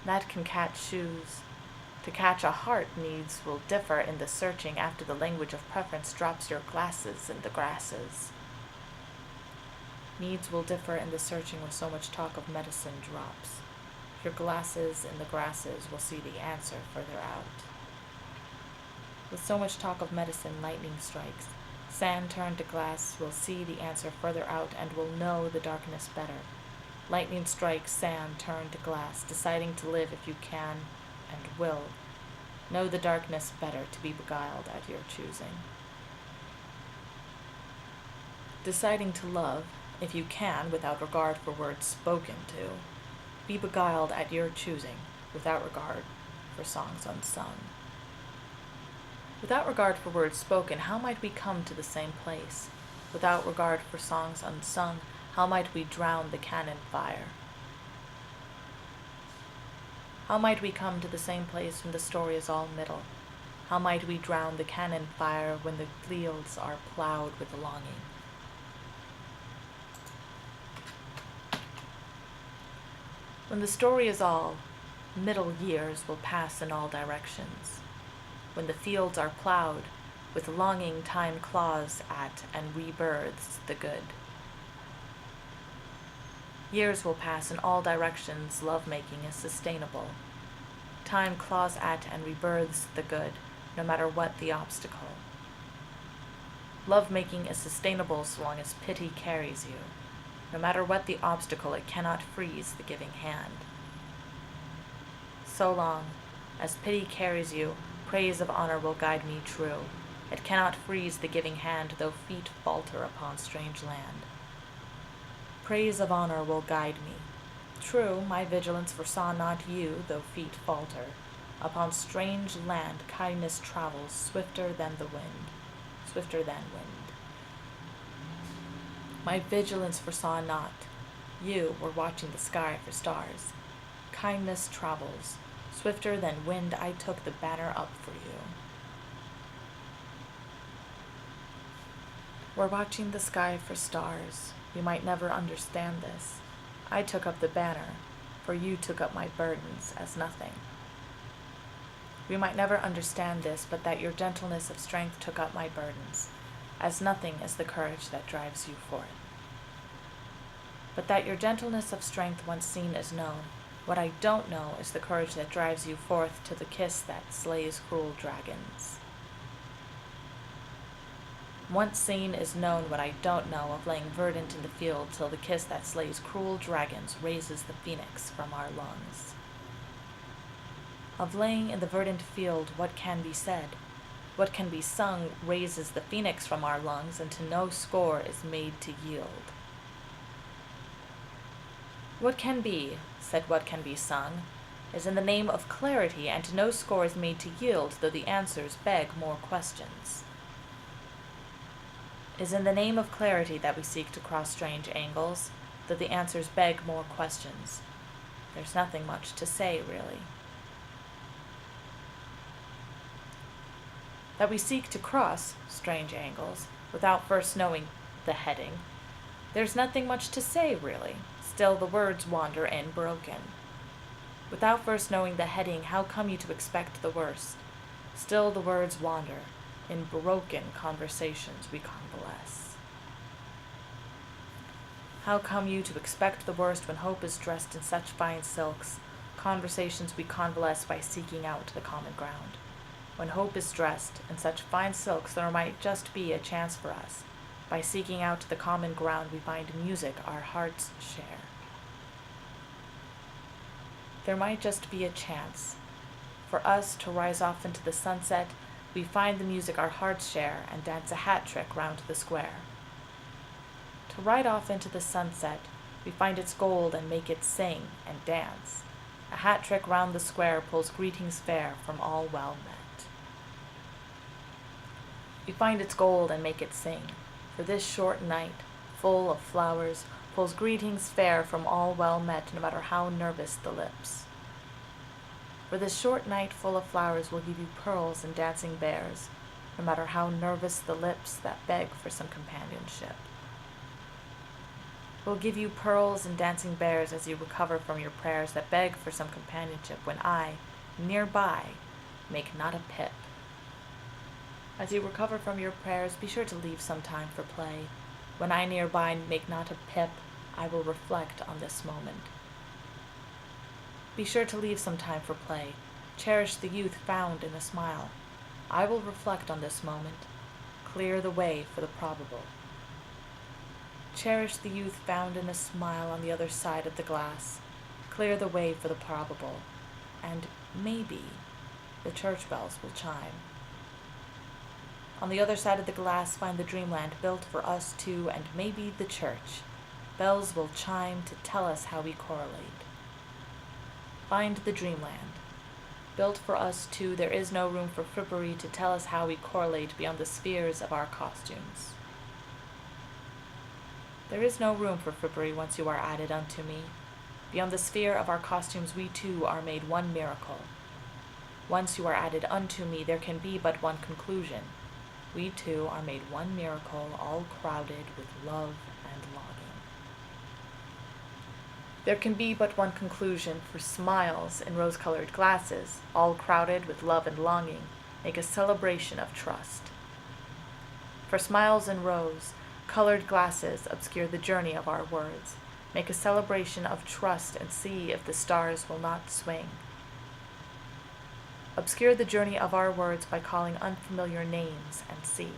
S1: That can catch shoes. To catch a heart needs will differ in the searching after the language of preference drops your glasses in the grasses. Needs will differ in the searching where so much talk of medicine drops. Your glasses in the grasses will see the answer further out. With so much talk of medicine, lightning strikes. Sand turned to glass will see the answer further out and will know the darkness better. Lightning strikes, sand turned to glass, deciding to live if you can and will. Know the darkness better to be beguiled at your choosing. Deciding to love, if you can, without regard for words spoken to. Be beguiled at your choosing, without regard for songs unsung. Without regard for words spoken, how might we come to the same place? Without regard for songs unsung, how might we drown the cannon fire? How might we come to the same place when the story is all middle? How might we drown the cannon fire when the fields are plowed with longing? When the story is all, middle years will pass in all directions. When the fields are plowed, with longing time claws at and rebirths the good. Years will pass in all directions, love-making is sustainable. Time claws at and rebirths the good, no matter what the obstacle. Love-making is sustainable so long as pity carries you. No matter what the obstacle, it cannot freeze the giving hand. So long as pity carries you, praise of honor will guide me true. It cannot freeze the giving hand, though feet falter upon strange land. Praise of honor will guide me. True, my vigilance foresaw not you, though feet falter. Upon strange land kindness travels swifter than the wind, swifter than wind. My vigilance foresaw not. You were watching the sky for stars. Kindness travels. Swifter than wind, I took the banner up for you. We're watching the sky for stars. You might never understand this. I took up the banner, for you took up my burdens as nothing. We might never understand this, but that your gentleness of strength took up my burdens. As nothing is the courage that drives you forth. But that your gentleness of strength once seen is known. What I don't know is the courage that drives you forth to the kiss that slays cruel dragons. Once seen is known what I don't know of laying verdant in the field till the kiss that slays cruel dragons raises the phoenix from our lungs. Of laying in the verdant field what can be said? What can be sung raises the phoenix from our lungs, and to no score is made to yield. What can be, said what can be sung, is in the name of clarity, and to no score is made to yield, though the answers beg more questions. Is in the name of clarity that we seek to cross strange angles, though the answers beg more questions. There's nothing much to say, really. that we seek to cross strange angles without first knowing the heading. There's nothing much to say, really. Still, the words wander in broken. Without first knowing the heading, how come you to expect the worst? Still, the words wander in broken conversations we convalesce. How come you to expect the worst when hope is dressed in such fine silks? Conversations we convalesce by seeking out the common ground. When hope is dressed in such fine silks, there might just be a chance for us. By seeking out the common ground, we find music our hearts share. There might just be a chance for us to rise off into the sunset. We find the music our hearts share and dance a hat trick round the square. To ride off into the sunset, we find its gold and make it sing and dance. A hat trick round the square pulls greetings fair from all well met. We find its gold and make it sing, for this short night, full of flowers, pulls greetings fair from all well met, no matter how nervous the lips. For this short night full of flowers will give you pearls and dancing bears, no matter how nervous the lips that beg for some companionship. Will give you pearls and dancing bears as you recover from your prayers that beg for some companionship, when I, nearby, make not a pip. As you recover from your prayers, be sure to leave some time for play. When I nearby make not a pip, I will reflect on this moment. Be sure to leave some time for play. Cherish the youth found in a smile. I will reflect on this moment. Clear the way for the probable. Cherish the youth found in a smile on the other side of the glass. Clear the way for the probable. And maybe the church bells will chime. On the other side of the glass find the dreamland built for us two and maybe the church. Bells will chime to tell us how we correlate. Find the dreamland. Built for us two, there is no room for frippery to tell us how we correlate beyond the spheres of our costumes. There is no room for frippery once you are added unto me. Beyond the sphere of our costumes, we two are made one miracle. Once you are added unto me, there can be but one conclusion. We two are made one miracle, all crowded with love and longing. There can be but one conclusion, for smiles in rose-colored glasses, all crowded with love and longing, make a celebration of trust. For smiles in rose-colored glasses obscure the journey of our words, make a celebration of trust and see if the stars will not swing. Obscure the journey of our words by calling unfamiliar names and see.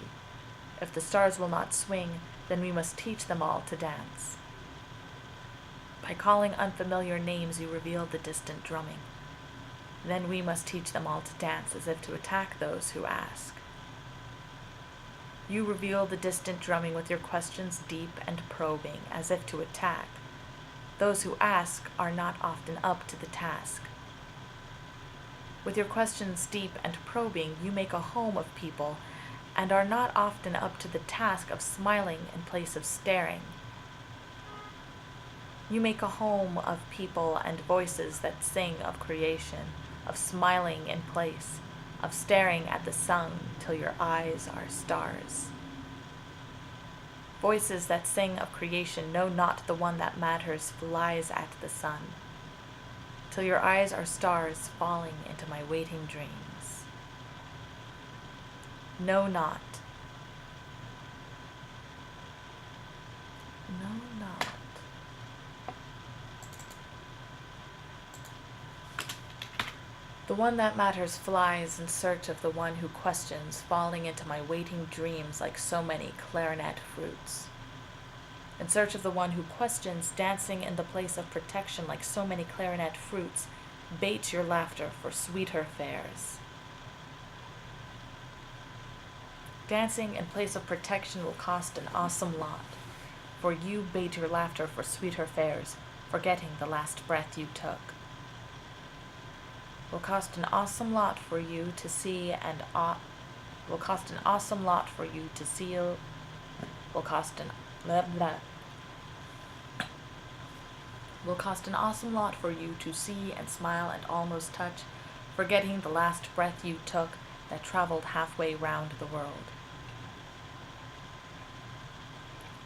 S1: If the stars will not swing, then we must teach them all to dance. By calling unfamiliar names, you reveal the distant drumming. Then we must teach them all to dance as if to attack those who ask. You reveal the distant drumming with your questions deep and probing, as if to attack. Those who ask are not often up to the task. With your questions deep and probing, you make a home of people and are not often up to the task of smiling in place of staring. You make a home of people and voices that sing of creation, of smiling in place, of staring at the sun till your eyes are stars. Voices that sing of creation know not the one that matters flies at the sun, till your eyes are stars falling into my waiting dreams. Know not. Know not. The one that matters flies in search of the one who questions, falling into my waiting dreams like so many clarinet fruits. In search of the one who questions, dancing in the place of protection like so many clarinet fruits, bait your laughter for sweeter fares. Dancing in place of protection will cost an awesome lot, for you bait your laughter for sweeter fares, forgetting the last breath you took. Will cost an awesome lot for you to see and will cost an awesome lot for you to seal. Will cost an blah, blah. Will cost an awesome lot for you to see and smile and almost touch, forgetting the last breath you took, that traveled halfway round the world.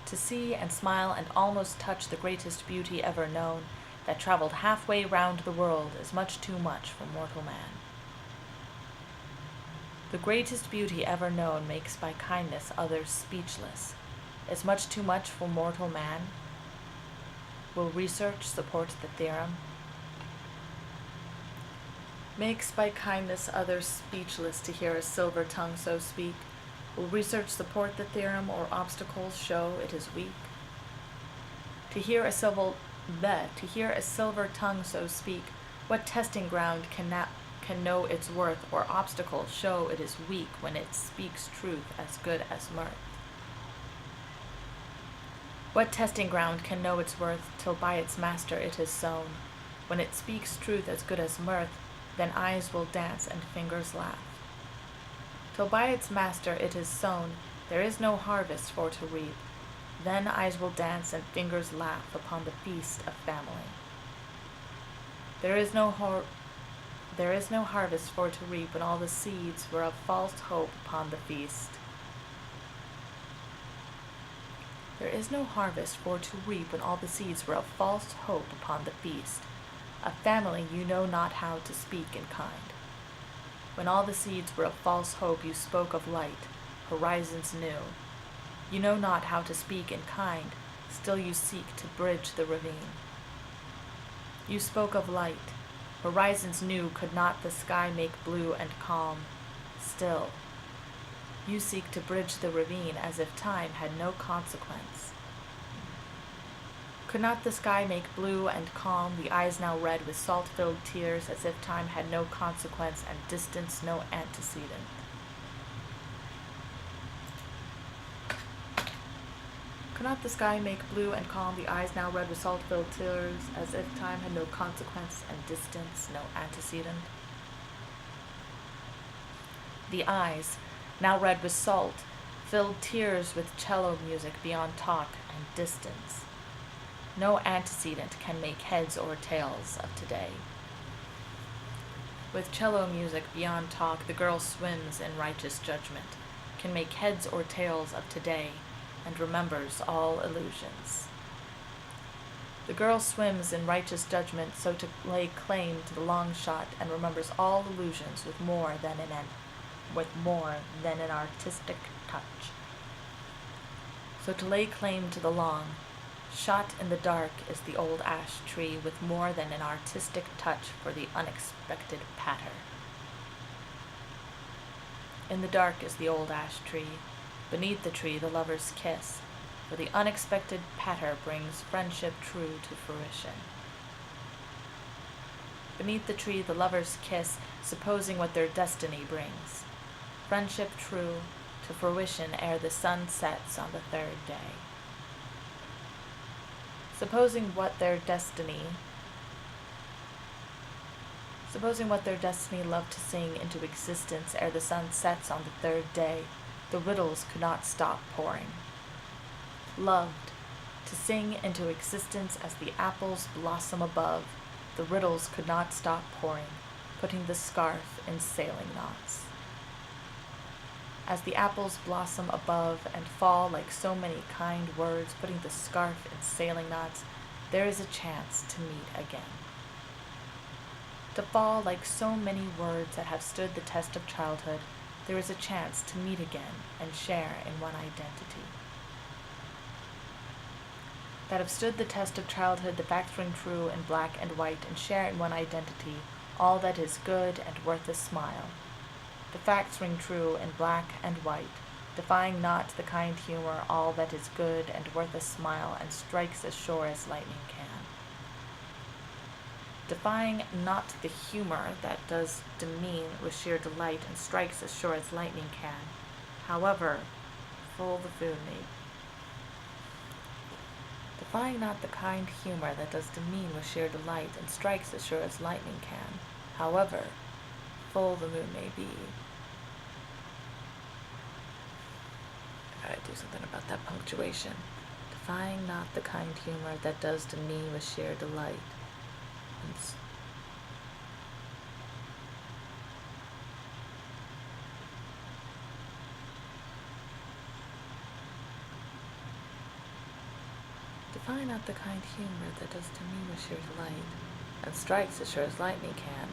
S1: To see and smile and almost touch the greatest beauty ever known, that traveled halfway round the world, is much too much for mortal man. The greatest beauty ever known makes by kindness others speechless, is much too much for mortal man. Will research support the theorem? Makes by kindness others speechless to hear a silver tongue so speak. Will research support the theorem, or obstacles show it is weak? To hear a silver tongue so speak, what testing ground can know its worth, or obstacles show it is weak when it speaks truth as good as mirth? What testing ground can know its worth till by its master it is sown? When it speaks truth as good as mirth, then eyes will dance and fingers laugh. Till by its master it is sown, there is no harvest for to reap. Then eyes will dance and fingers laugh upon the feast of family. There is no harvest for to reap when all the seeds were of false hope upon the feast. There is no harvest for to reap when all the seeds were of false hope upon the feast. Of family you know not how to speak in kind. When all the seeds were of false hope you spoke of light, horizons new. You know not how to speak in kind, still you seek to bridge the ravine. You spoke of light, horizons new, could not the sky make blue and calm? Still, you seek to bridge the ravine as if time had no consequence. Could not the sky make blue and calm the eyes now red with salt-filled tears, as if time had no consequence and distance no antecedent? Could not the sky make blue and calm the eyes now red with salt-filled tears, as if time had no consequence and distance no antecedent? The eyes, now red with salt, filled tears with cello music beyond talk and distance. No antecedent can make heads or tails of today. With cello music beyond talk, the girl swims in righteous judgment, can make heads or tails of today, and remembers all illusions. The girl swims in righteous judgment, so to lay claim to the long shot, and remembers all illusions with more than an artistic touch. So to lay claim to the long shot in the dark is the old ash tree, with more than an artistic touch for the unexpected patter. In the dark is the old ash tree, beneath the tree the lover's kiss, for the unexpected patter brings friendship true to fruition. Beneath the tree the lover's kiss, supposing what their destiny brings, friendship true to fruition ere the sun sets on the third day. Supposing what their destiny loved to sing into existence ere the sun sets on the third day, the riddles could not stop pouring. Loved to sing into existence as the apples blossom above, the riddles could not stop pouring, putting the scarf in sailing knots. As the apples blossom above and fall like so many kind words, putting the scarf in sailing knots, there is a chance to meet again. To fall like so many words that have stood the test of childhood, there is a chance to meet again and share in one identity. That have stood the test of childhood, the facts ring true in black and white, and share in one identity all that is good and worth a smile. The facts ring true in black and white, defying not the kind humor, all that is good and worth a smile, and strikes as sure as lightning can. Defying not the humor that does demean with sheer delight, and strikes as sure as lightning can, however full the food may. Defying not the kind humor that does demean with sheer delight, and strikes as sure as lightning can, however full the moon may be. I gotta do something about that punctuation. Defying not the kind humor that does demean with sheer delight. Define not the kind humor that does to me what sheer delight, and strikes as sure as lightning can.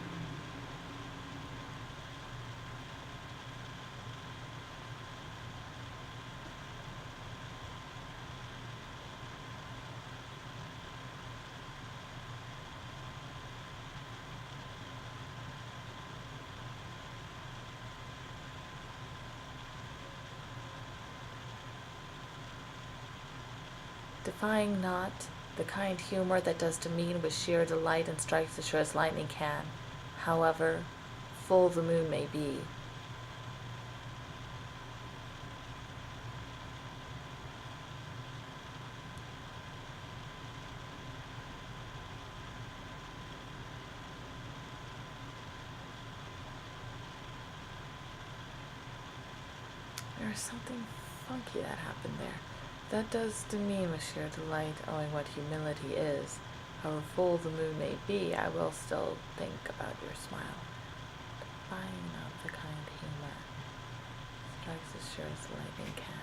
S1: Defying not the kind humor that does demean with sheer delight and strikes as sure as lightning can, however full the moon may be. There's something funky that happened there. That does demean with sheer delight, owing what humility is. However full the moon may be, I will still think about your smile. Defying not the kind humor, strikes as sure as lightning can.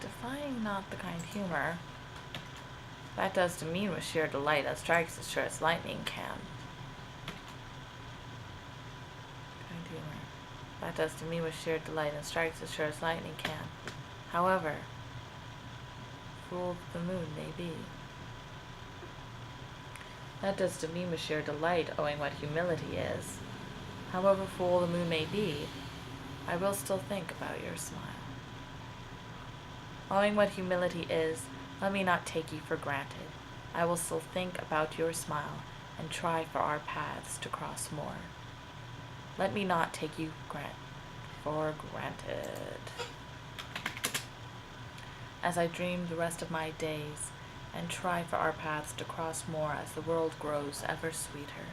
S1: Defying not the kind humor, that does demean with sheer delight, and strikes as sure as lightning can. Kind humor, that does demean with sheer delight, and strikes as sure as lightning can. However full the moon may be. That does demean with sheer delight, owing what humility is. However full the moon may be, I will still think about your smile. Owing what humility is, let me not take you for granted. I will still think about your smile and try for our paths to cross more. Let me not take you for granted. As I dream the rest of my days and try for our paths to cross more as the world grows ever sweeter.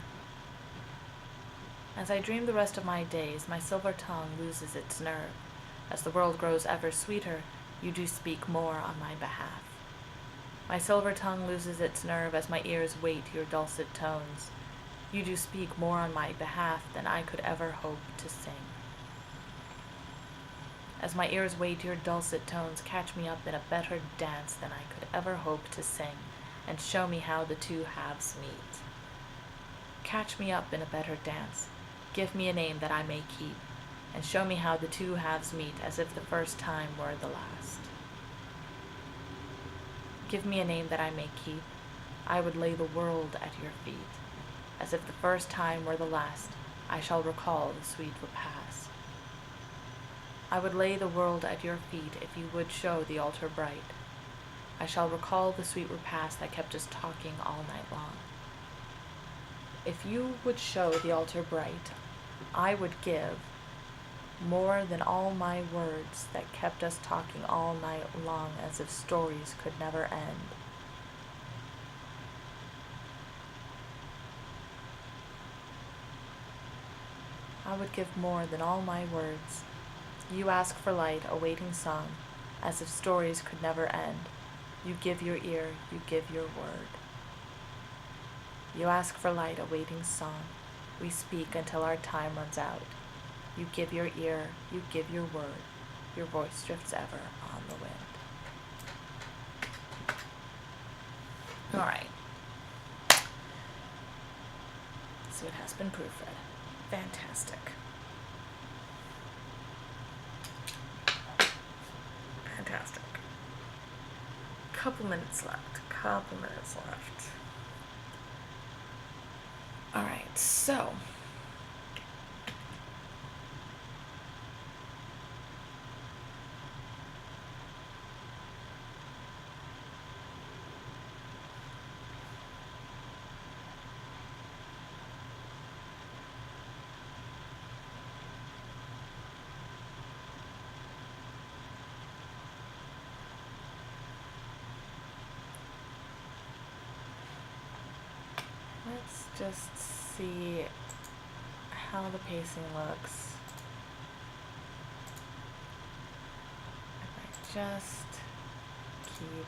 S1: As I dream the rest of my days, my silver tongue loses its nerve. As the world grows ever sweeter, you do speak more on my behalf. My silver tongue loses its nerve as my ears wait your dulcet tones. You do speak more on my behalf than I could ever hope to sing. As my ears wait your dulcet tones, catch me up in a better dance than I could ever hope to sing, and show me how the two halves meet. Catch me up in a better dance, give me a name that I may keep, and show me how the two halves meet as if the first time were the last. Give me a name that I may keep, I would lay the world at your feet. As if the first time were the last, I shall recall the sweet repast. I would lay the world at your feet if you would show the altar bright. I shall recall the sweet repast that kept us talking all night long. If you would show the altar bright, I would give more than all my words that kept us talking all night long as if stories could never end. I would give more than all my words. You ask for light, awaiting song, as if stories could never end. You give your ear, you give your word. You ask for light, awaiting song. We speak until our time runs out. You give your ear, you give your word. Your voice drifts ever on the wind. All right. So it has been proofread. Fantastic. Fantastic. Couple minutes left. All right, so let's just see how the pacing looks. If I just keep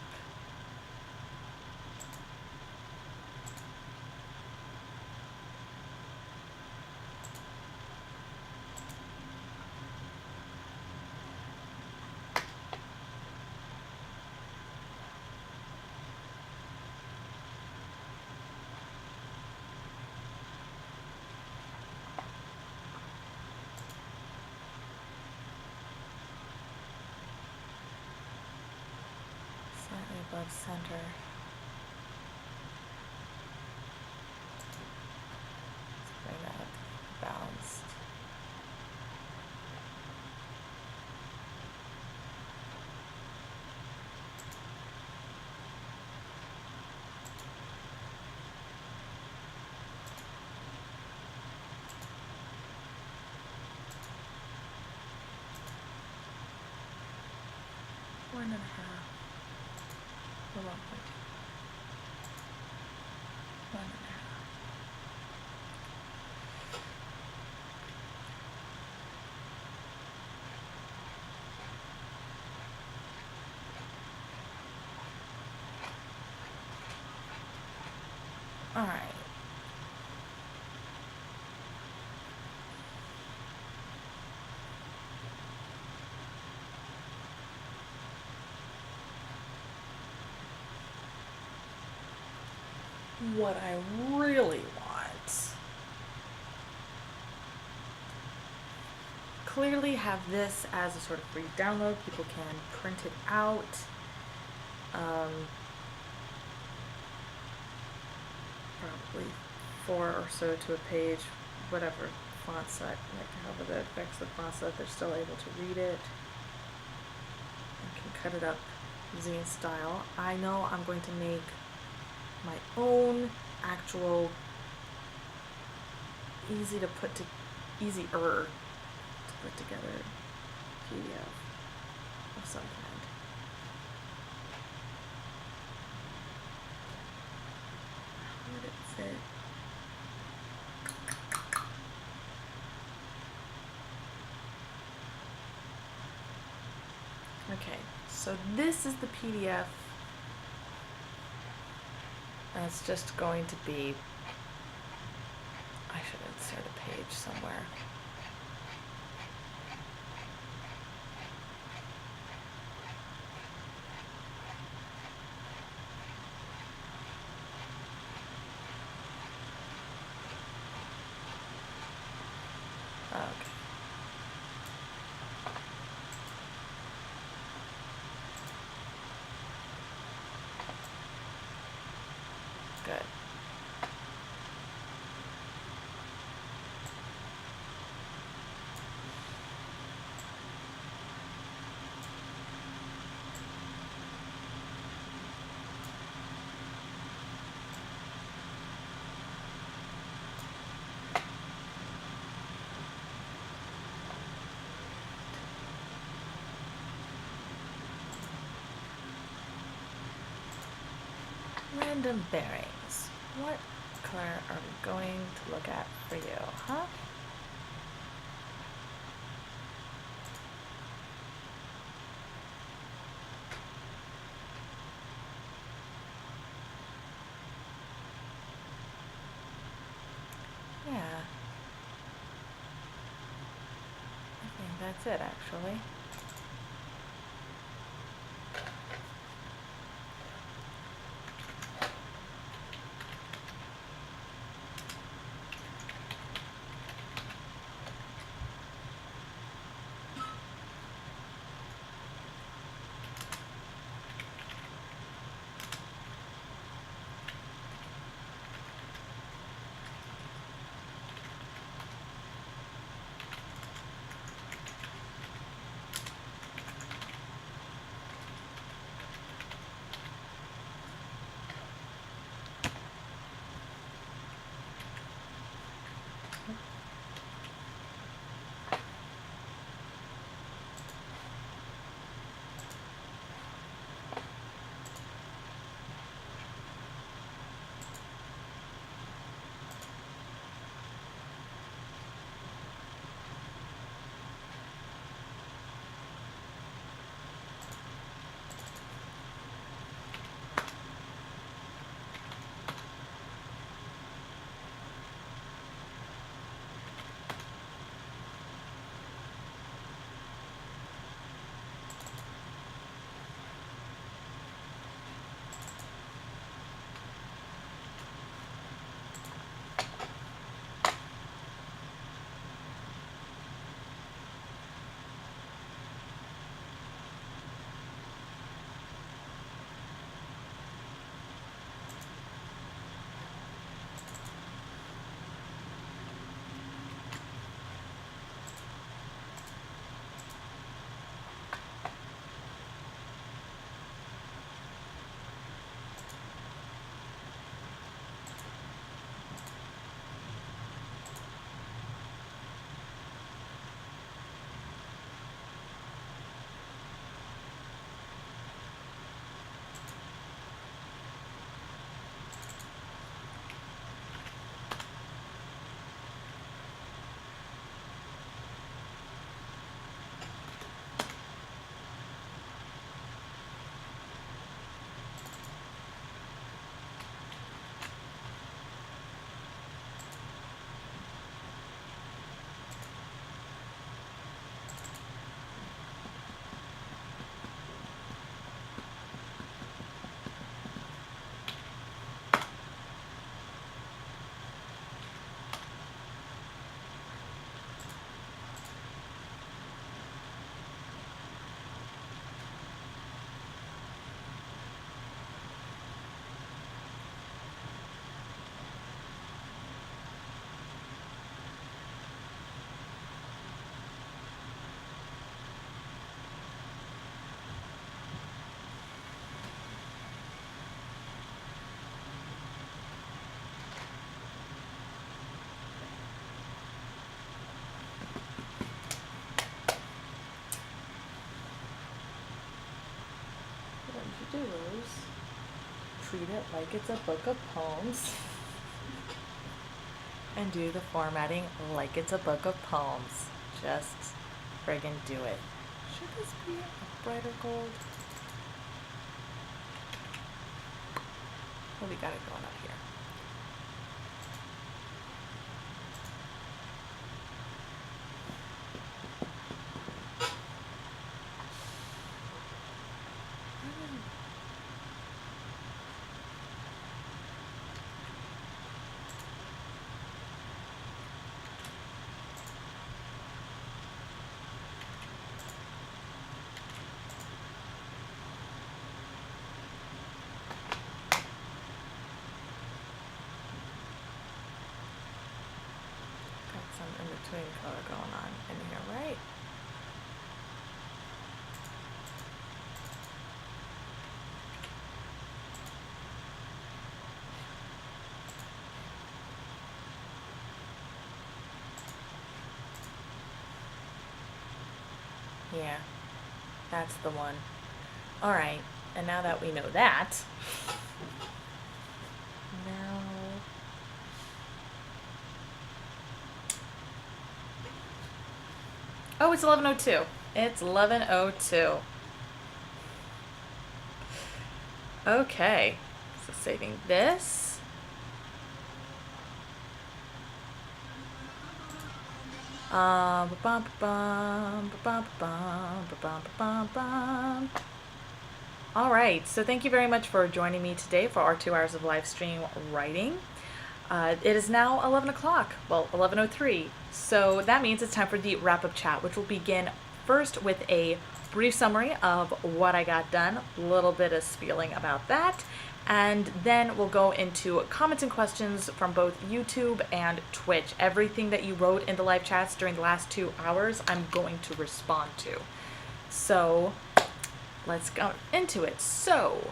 S1: slightly above center. Let's bring that up balanced. One and a half. Or 1.2. One and a half. All right. What I really want, clearly have this as a sort of free download. People can print it out. Probably 4 or so to a page, whatever font set, like however that affects the font set, they're still able to read it. I can cut it up zine style. I know I'm going to make my own actual easier to put together PDF of some kind. How would it fit? Okay, so this is the PDF. And it's just going to be, I should insert a page somewhere. Okay. Good. Random bearings. What color are we going to look at for you, huh? Yeah. I think that's it, actually. you do is treat it like it's a book of poems and do the formatting like it's a book of poems. Just friggin' do it. Should this be a brighter gold? Oh, we got it going up here. Some in-between color going on in here, right? Yeah, that's the one. All right, and now that we know that, now oh, it's 11:02. It's 11:02. Okay, so saving this. Ba-bum, ba-bum, ba-bum, ba-bum, ba-bum, ba-bum, ba-bum. All right, so thank you very much for joining me today for our 2 hours of live stream writing. It is now 11 o'clock, well, 11:03. So that means it's time for the wrap-up chat, which will begin first with a brief summary of what I got done, a little bit of spieling about that, and then we'll go into comments and questions from both YouTube and Twitch. Everything that you wrote in the live chats during the last 2 hours, I'm going to respond to. So let's go into it. So,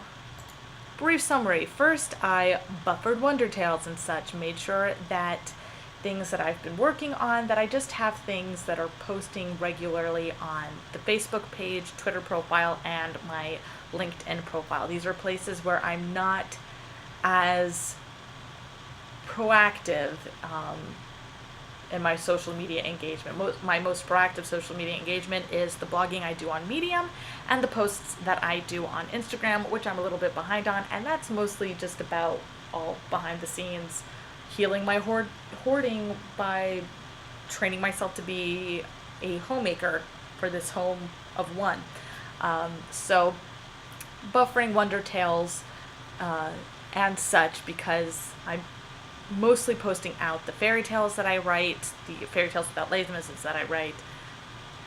S1: brief summary. First, I buffered Wonder Tales and such, made sure that things that I've been working on, that I just have things that are posting regularly on the Facebook page, Twitter profile, and my LinkedIn profile. These are places where I'm not as proactive in my social media engagement. My most proactive social media engagement is the blogging I do on Medium and the posts that I do on Instagram, which I'm a little bit behind on, and that's mostly just about all behind the scenes, healing my hoarding by training myself to be a homemaker for this home of one. So buffering Wonder Tales and such, because I'm mostly posting out the fairy tales that I write, the fairy tales without laziness that I write,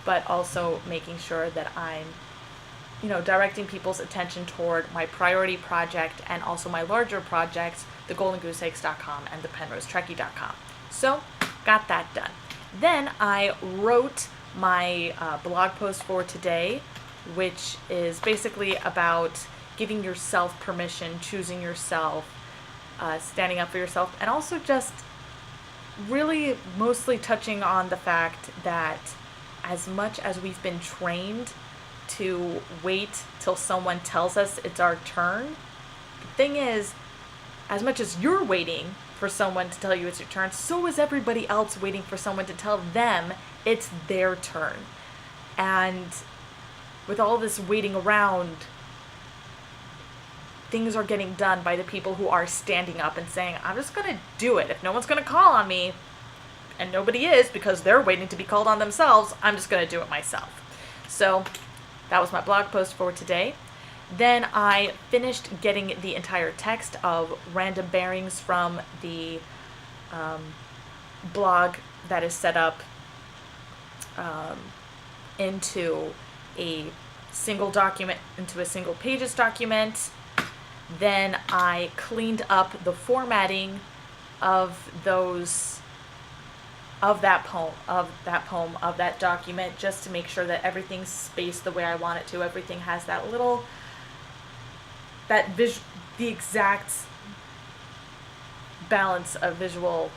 S1: but also making sure that I'm, directing people's attention toward my priority project and also my larger projects, the GoldenGooseEggs.com and the PenroseTrekkie.com. So, got that done. Then I wrote my blog post for today, which is basically about giving yourself permission, choosing yourself, standing up for yourself, and also just really mostly touching on the fact that as much as we've been trained to wait till someone tells us it's our turn, the thing is, as much as you're waiting for someone to tell you it's your turn, so is everybody else waiting for someone to tell them it's their turn. And with all this waiting around, things are getting done by the people who are standing up and saying, I'm just going to do it. If no one's going to call on me, and nobody is because they're waiting to be called on themselves, I'm just going to do it myself. So that was my blog post for today. Then I finished getting the entire text of random bearings from the blog that is set up into a single document, into a single pages document. Then I cleaned up the formatting of that document, just to make sure that everything's spaced the way I want it to. Everything has that little, the exact balance of visual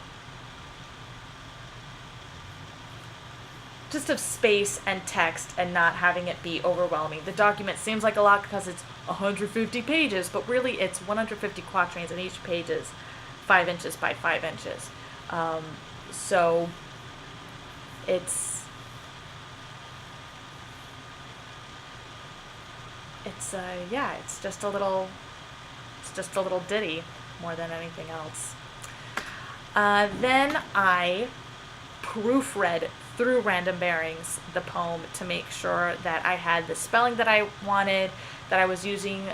S1: just of space and text and not having it be overwhelming. The document seems like a lot because it's 150 pages, but really it's 150 quatrains, and each page is 5 inches by 5 inches. So it's yeah, it's just a little ditty more than anything else. Then I proofread through Random Bearings the poem to make sure that I had the spelling that I wanted, that I was using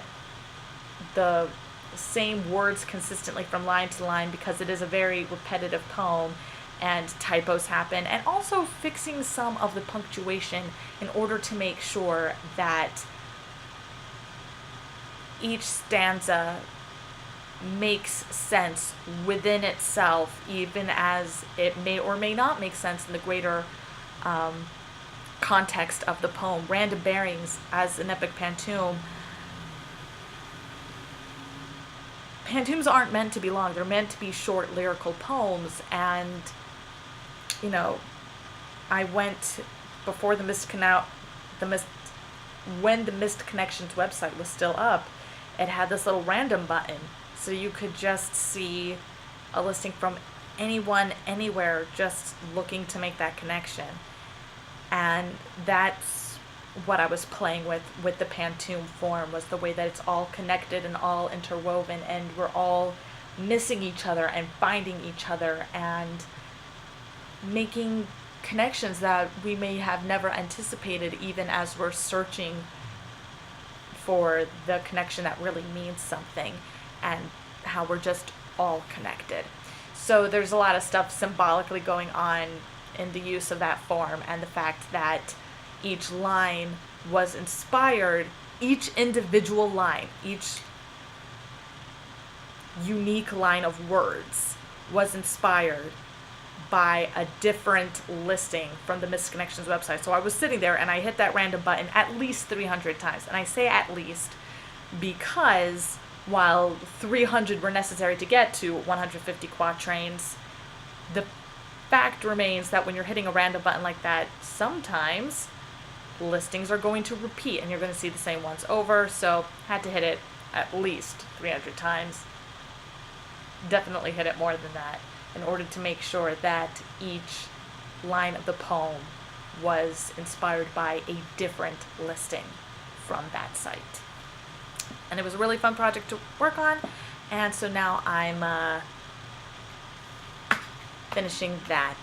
S1: the same words consistently from line to line, because it is a very repetitive poem and typos happen, and also fixing some of the punctuation in order to make sure that each stanza makes sense within itself, even as it may or may not make sense in the greater context of the poem. Random Bearings, as an epic pantoum, pantoums aren't meant to be long. They're meant to be short lyrical poems, and I went before when the Missed Connections website was still up. It had this little random button, so you could just see a listing from anyone, anywhere, just looking to make that connection. And that's what I was playing with the pantoum form, was the way that it's all connected and all interwoven, and we're all missing each other and finding each other and making connections that we may have never anticipated, even as we're searching for the connection that really means something, and how we're just all connected. So there's a lot of stuff symbolically going on in the use of that form, and the fact that each line was inspired, each individual line, each unique line of words was inspired by a different listing from the Missed Connections website. So I was sitting there and I hit that random button at least 300 times. And I say at least because while 300 were necessary to get to 150 quatrains, the fact remains that when you're hitting a random button like that, sometimes listings are going to repeat and you're going to see the same ones over. So had to hit it at least 300 times. Definitely hit it more than that, in order to make sure that each line of the poem was inspired by a different listing from that site. And it was a really fun project to work on, and so now I'm finishing that.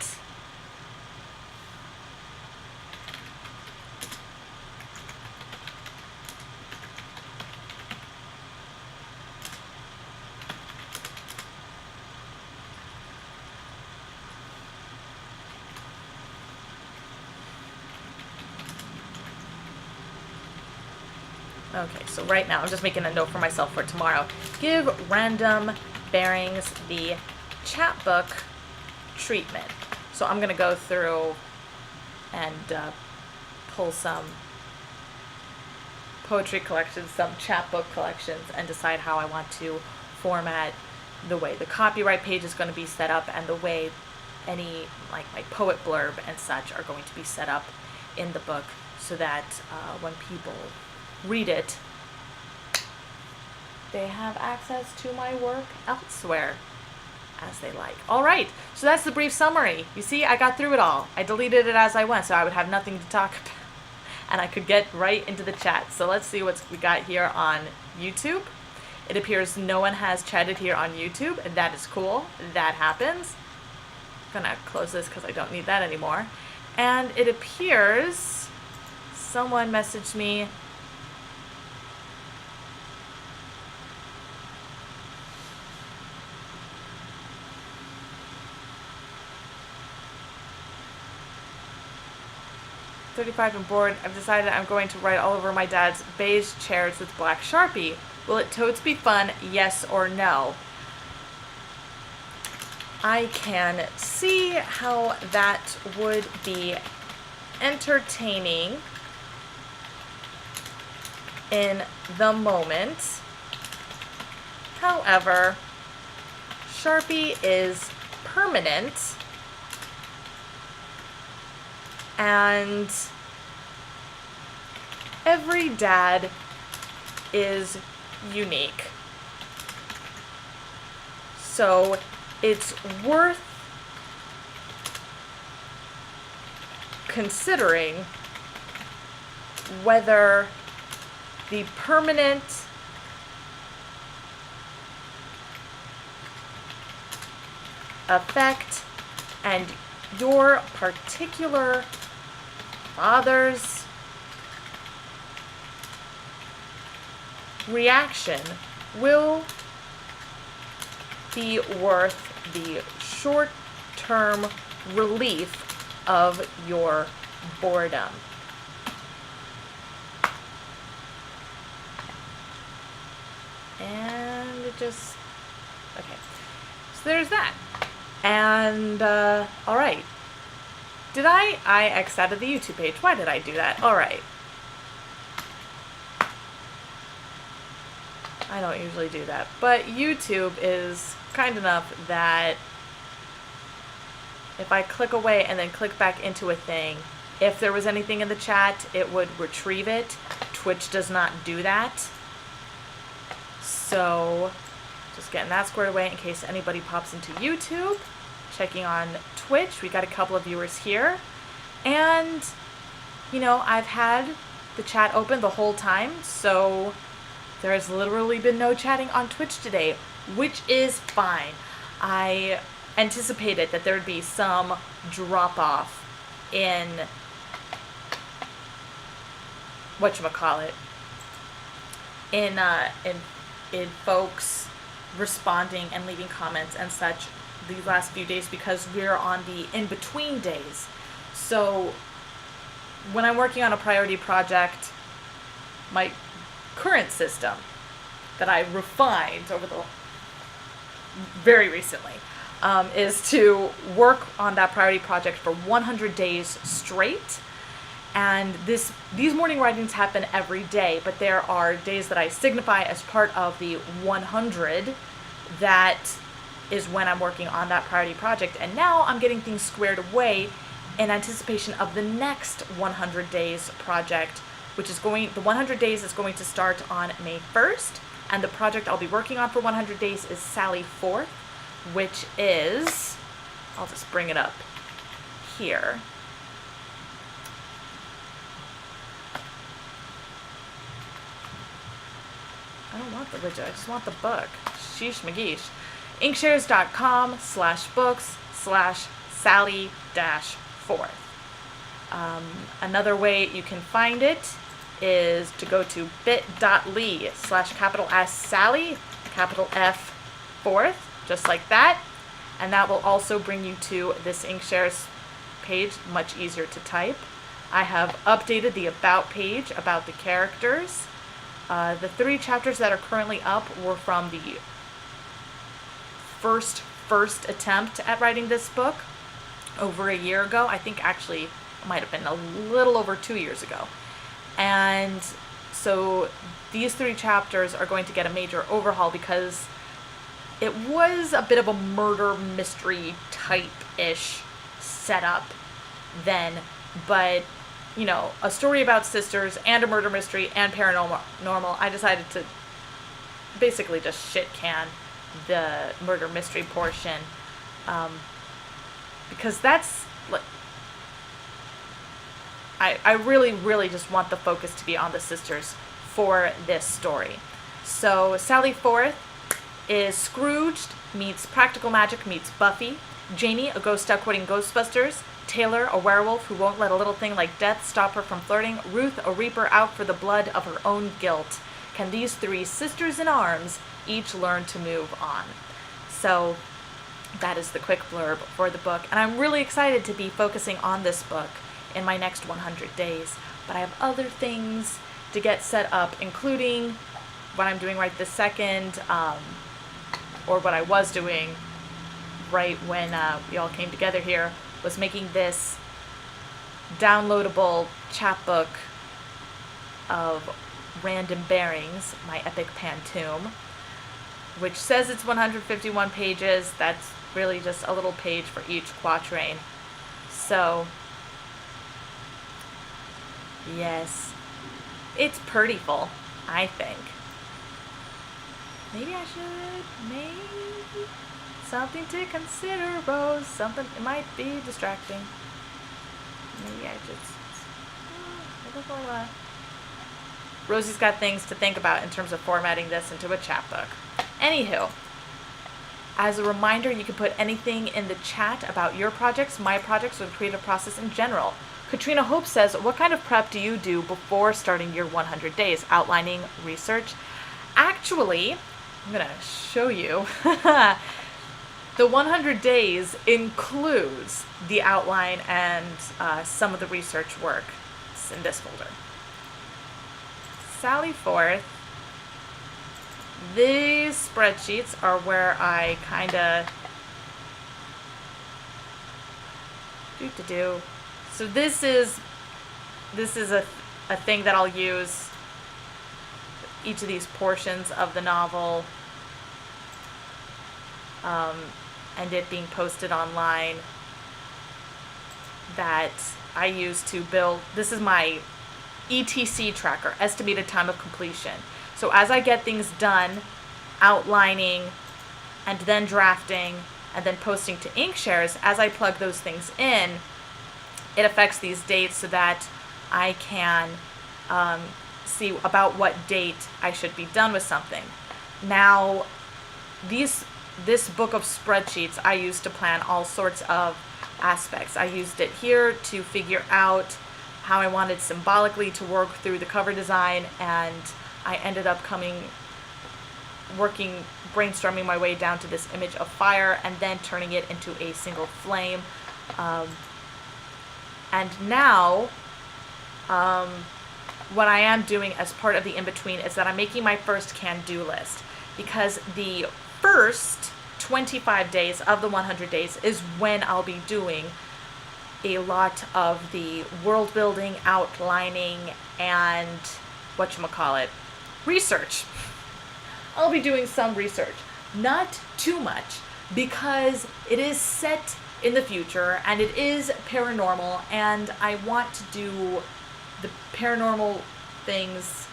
S1: Okay, so right now I'm just making a note for myself for tomorrow. Give Random Bearings the chapbook treatment. So I'm going to go through and pull some poetry collections, some chapbook collections, and decide how I want to format the way the copyright page is going to be set up, and the way any, like my poet blurb and such, are going to be set up in the book, so that when people read it, they have access to my work elsewhere as they like. All right, so that's the brief summary. You see, I got through it all. I deleted it as I went, so I would have nothing to talk about, and I could get right into the chat. So let's see what we got here on YouTube. It appears no one has chatted here on YouTube, and that is cool. That happens. I'm gonna close this because I don't need that anymore. And it appears someone messaged me. "35 and bored. I've decided I'm going to write all over my dad's beige chairs with black Sharpie. Will it totes be fun? Yes or no?" I can see how that would be entertaining in the moment. However, Sharpie is permanent, And every dad is unique. So it's worth considering whether the permanent effect and your particular father's reaction will be worth the short-term relief of your boredom. And it just, okay. So there's that. And, alright. I X'd out of the YouTube page. Why did I do that? Alright. I don't usually do that. But YouTube is kind enough that if I click away and then click back into a thing, if there was anything in the chat, it would retrieve it. Twitch does not do that. So, just getting that squared away in case anybody pops into YouTube. Checking on Twitch. We got a couple of viewers here. And, you know, I've had the chat open the whole time, so there has literally been no chatting on Twitch today, which is fine. I anticipated that there would be some drop-off in whatchamacallit, in folks responding and leaving comments and such these last few days, because we're on the in-between days. So when I'm working on a priority project, my current system that I refined over the very recently is to work on that priority project for 100 days straight. And these morning writings happen every day, but there are days that I signify as part of the 100 that is when I'm working on that priority project. And now I'm getting things squared away in anticipation of the next 100 days project, which is the 100 days is going to start on May 1st. And the project I'll be working on for 100 days is Sally Forth, which is, I'll just bring it up here. I don't want the widget, I just want the book. Sheesh McGeesh. Inkshares.com/books/Sally-Forth. Another way you can find it is to go to bit.ly/S Sally, F Forth, just like that. And that will also bring you to this Inkshares page, much easier to type. I have updated the About page about the characters. The 3 chapters that are currently up were from the first attempt at writing this book over a year ago. I think actually it might have been a little over 2 years ago. And so these 3 chapters are going to get a major overhaul because it was a bit of a murder mystery type-ish setup then, but you know, a story about sisters and a murder mystery and paranormal. I decided to basically just shit can the murder mystery portion, because that's like, I really just want the focus to be on the sisters for this story. So Sally Forth is Scrooged meets Practical Magic meets Buffy, Janie, a ghost stuck quoting Ghostbusters, Taylor, a werewolf who won't let a little thing like death stop her from flirting, Ruth, a reaper out for the blood of her own guilt. Can these 3 sisters in arms each learn to move on? So that is the quick blurb for the book, and I'm really excited to be focusing on this book in my next 100 days. But I have other things to get set up, including what I'm doing right this second, or what I was doing right when we all came together here, was making this downloadable chapbook of random bearings, my epic pantoum, which says it's 151 pages. That's really just a little page for each quatrain. So Yes. It's pretty full, I think. Maybe I should, maybe. Something to consider, Rose. Something, it might be distracting. Maybe I just, Rosie's got things to think about in terms of formatting this into a chapbook. Anywho, as a reminder, you can put anything in the chat about your projects, my projects, or the creative process in general. Katrina Hope says, what kind of prep do you do before starting your 100 days? Outlining, research? Actually, I'm going to show you. The 100 days includes the outline and some of the research work. It's in this folder. Sally Forth. These spreadsheets are where I kind of do. So this is a thing that I'll use each of these portions of the novel, and it being posted online, that I use to build. This is my ETC tracker, estimated time of completion. So as I get things done, outlining, and then drafting, and then posting to Inkshares, as I plug those things in, it affects these dates so that I can see about what date I should be done with something. Now, this book of spreadsheets I use to plan all sorts of aspects. I used it here to figure out how I wanted symbolically to work through the cover design, and I ended up brainstorming my way down to this image of fire and then turning it into a single flame. And now, what I am doing as part of the in-between is that I'm making my first can-do list, because the first 25 days of the 100 days is when I'll be doing a lot of the world building, outlining, and research. I'll be doing some research. Not too much, because it is set in the future and it is paranormal, and I want to do the paranormal things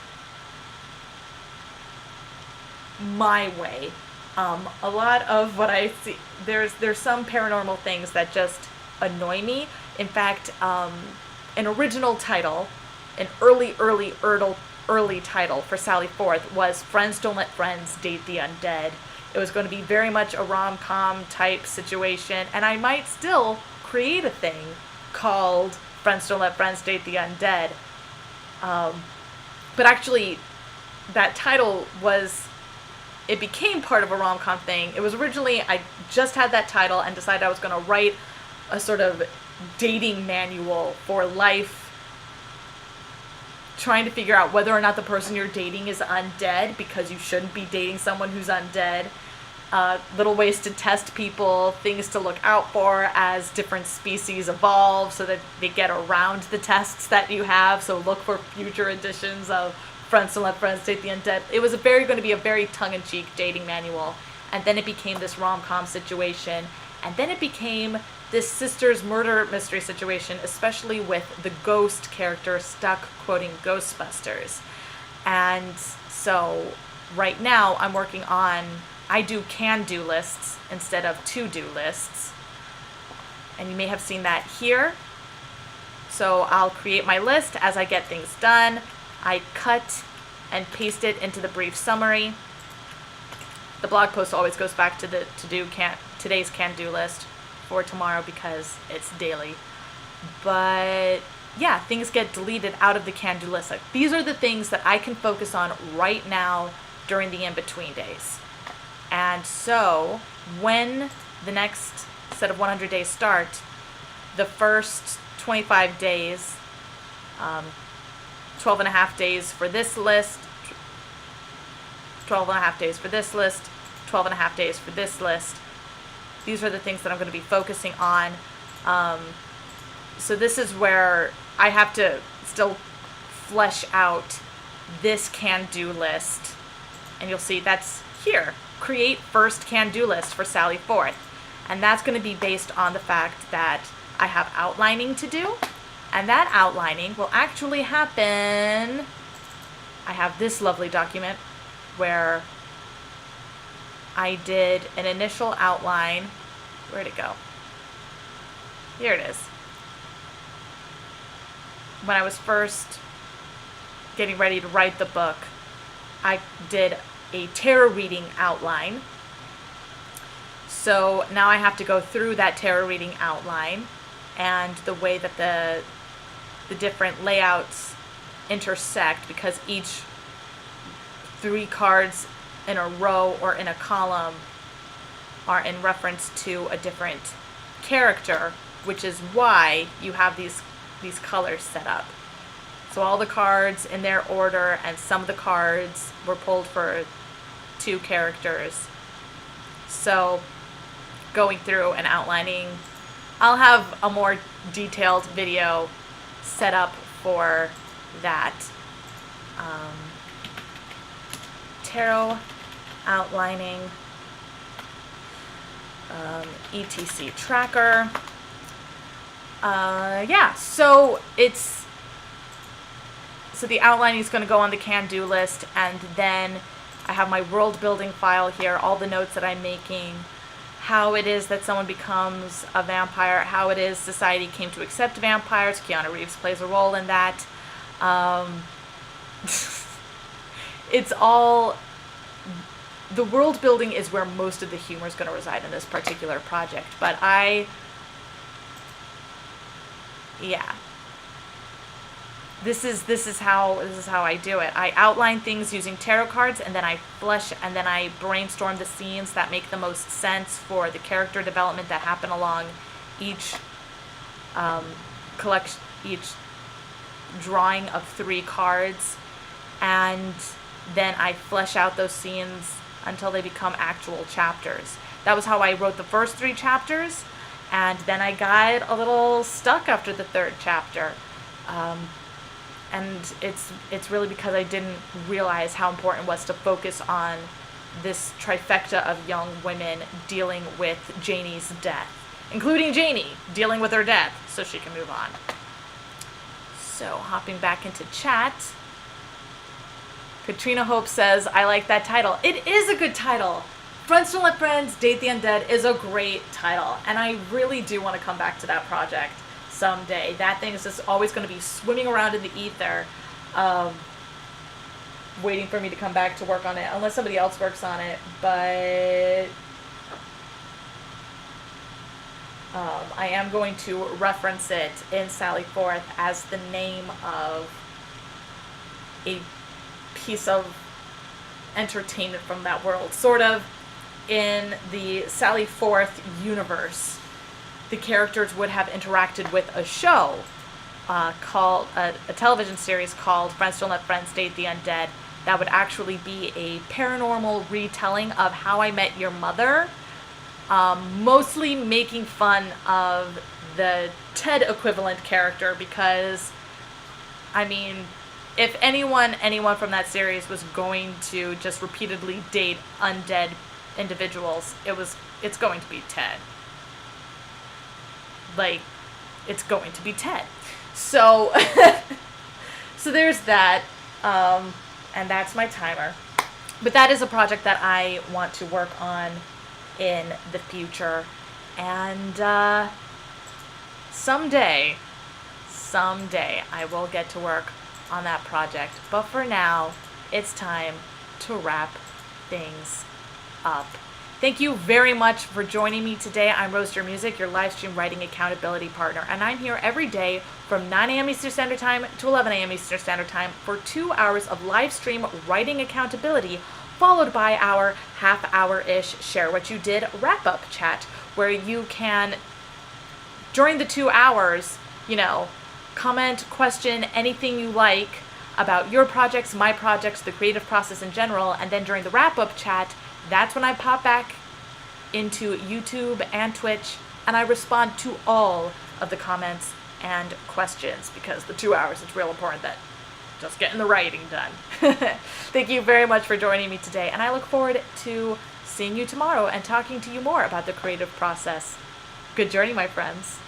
S1: my way. A lot of what I see, there's some paranormal things that just annoy me. In fact, an original title, an early title for Sally Forth was Friends Don't Let Friends Date the Undead. It was going to be very much a rom-com type situation, and I might still create a thing called Friends Don't Let Friends Date the Undead. But actually, that title it became part of a rom-com thing. It was originally, I just had that title and decided I was going to write a sort of dating manual for life, trying to figure out whether or not the person you're dating is undead, because you shouldn't be dating someone who's undead. Little ways to test people, things to look out for as different species evolve so that they get around the tests that you have. So look for future editions of Friends Don't Let Friends Date the Undead. It was going to be a very tongue-in-cheek dating manual. And then it became this rom-com situation. And then it became this sister's murder mystery situation, especially with the ghost character stuck quoting Ghostbusters. And so right now I'm working on, I do can-do lists instead of to-do lists. And you may have seen that here. So I'll create my list as I get things done. I cut and paste it into the brief summary. The blog post always goes back to the today's can-do list for tomorrow because it's daily. But yeah, things get deleted out of the can-do list. Like, these are the things that I can focus on right now during the in-between days. And so when the next set of 100 days start, the first 25 days, 12 and a half days for this list, 12 and a half days for this list, 12 and a half days for this list. These are the things that I'm going to be focusing on. So this is where I have to still flesh out this can-do list. And you'll see that's here. Create first can-do list for Sally Forth. And that's going to be based on the fact that I have outlining to do, And that outlining will actually happen. I have this lovely document where I did an initial outline. Where'd it go? Here it is. When I was first getting ready to write the book, I did a tarot reading outline. So now I have to go through that tarot reading outline and the way that the different layouts intersect, because each 3 cards in a row or in a column are in reference to a different character, which is why you have these colors set up. So all the cards in their order, and some of the cards were pulled for 2 characters. So going through and outlining, I'll have a more detailed video set up for that. Tarot outlining, ETC tracker. Yeah, so the outlining is going to go on the can-do list, and then I have my world building file here, all the notes that I'm making, how it is that someone becomes a vampire, how it is society came to accept vampires. Keanu Reeves plays a role in that. It's all, the world building is where most of the humor is going to reside in this particular project, but yeah. This is how I do it. I outline things using tarot cards, and then I brainstorm the scenes that make the most sense for the character development that happen along each each drawing of 3 cards, and then I flesh out those scenes until they become actual chapters. That was how I wrote the first 3 chapters, and then I got a little stuck after the 3rd chapter. And it's really because I didn't realize how important it was to focus on this trifecta of young women dealing with Janie's death, including Janie dealing with her death so she can move on. So hopping back into chat, Katrina Hope says, I like that title. It is a good title. Friends Don't Let Friends, Date the Undead is a great title, and I really do want to come back to that project someday. That thing is just always going to be swimming around in the ether, waiting for me to come back to work on it, unless somebody else works on it. But I am going to reference it in Sally Forth as the name of a piece of entertainment from that world. Sort of in the Sally Forth universe, the characters would have interacted with a show called, a television series called Friends Don't Let Friends Date the Undead, that would actually be a paranormal retelling of How I Met Your Mother, mostly making fun of the Ted equivalent character, because, I mean, if anyone from that series was going to just repeatedly date undead individuals, it's going to be Ted. Like, it's going to be Ted. So, so there's that, and that's my timer. But that is a project that I want to work on in the future, and someday I will get to work on that project. But for now, it's time to wrap things up. Thank you very much for joining me today. I'm Roaster Music, your live stream writing accountability partner, and I'm here every day from 9 a.m. Eastern Standard Time to 11 a.m. Eastern Standard Time for 2 hours of live stream writing accountability, followed by our half-hour-ish Share What You Did wrap-up chat, where you can, during the 2 hours, comment, question, anything you like about your projects, my projects, the creative process in general, and then during the wrap-up chat, that's when I pop back into YouTube and Twitch, and I respond to all of the comments and questions, because the 2 hours, it's real important that just getting the writing done. Thank you very much for joining me today, and I look forward to seeing you tomorrow and talking to you more about the creative process. Good journey, my friends.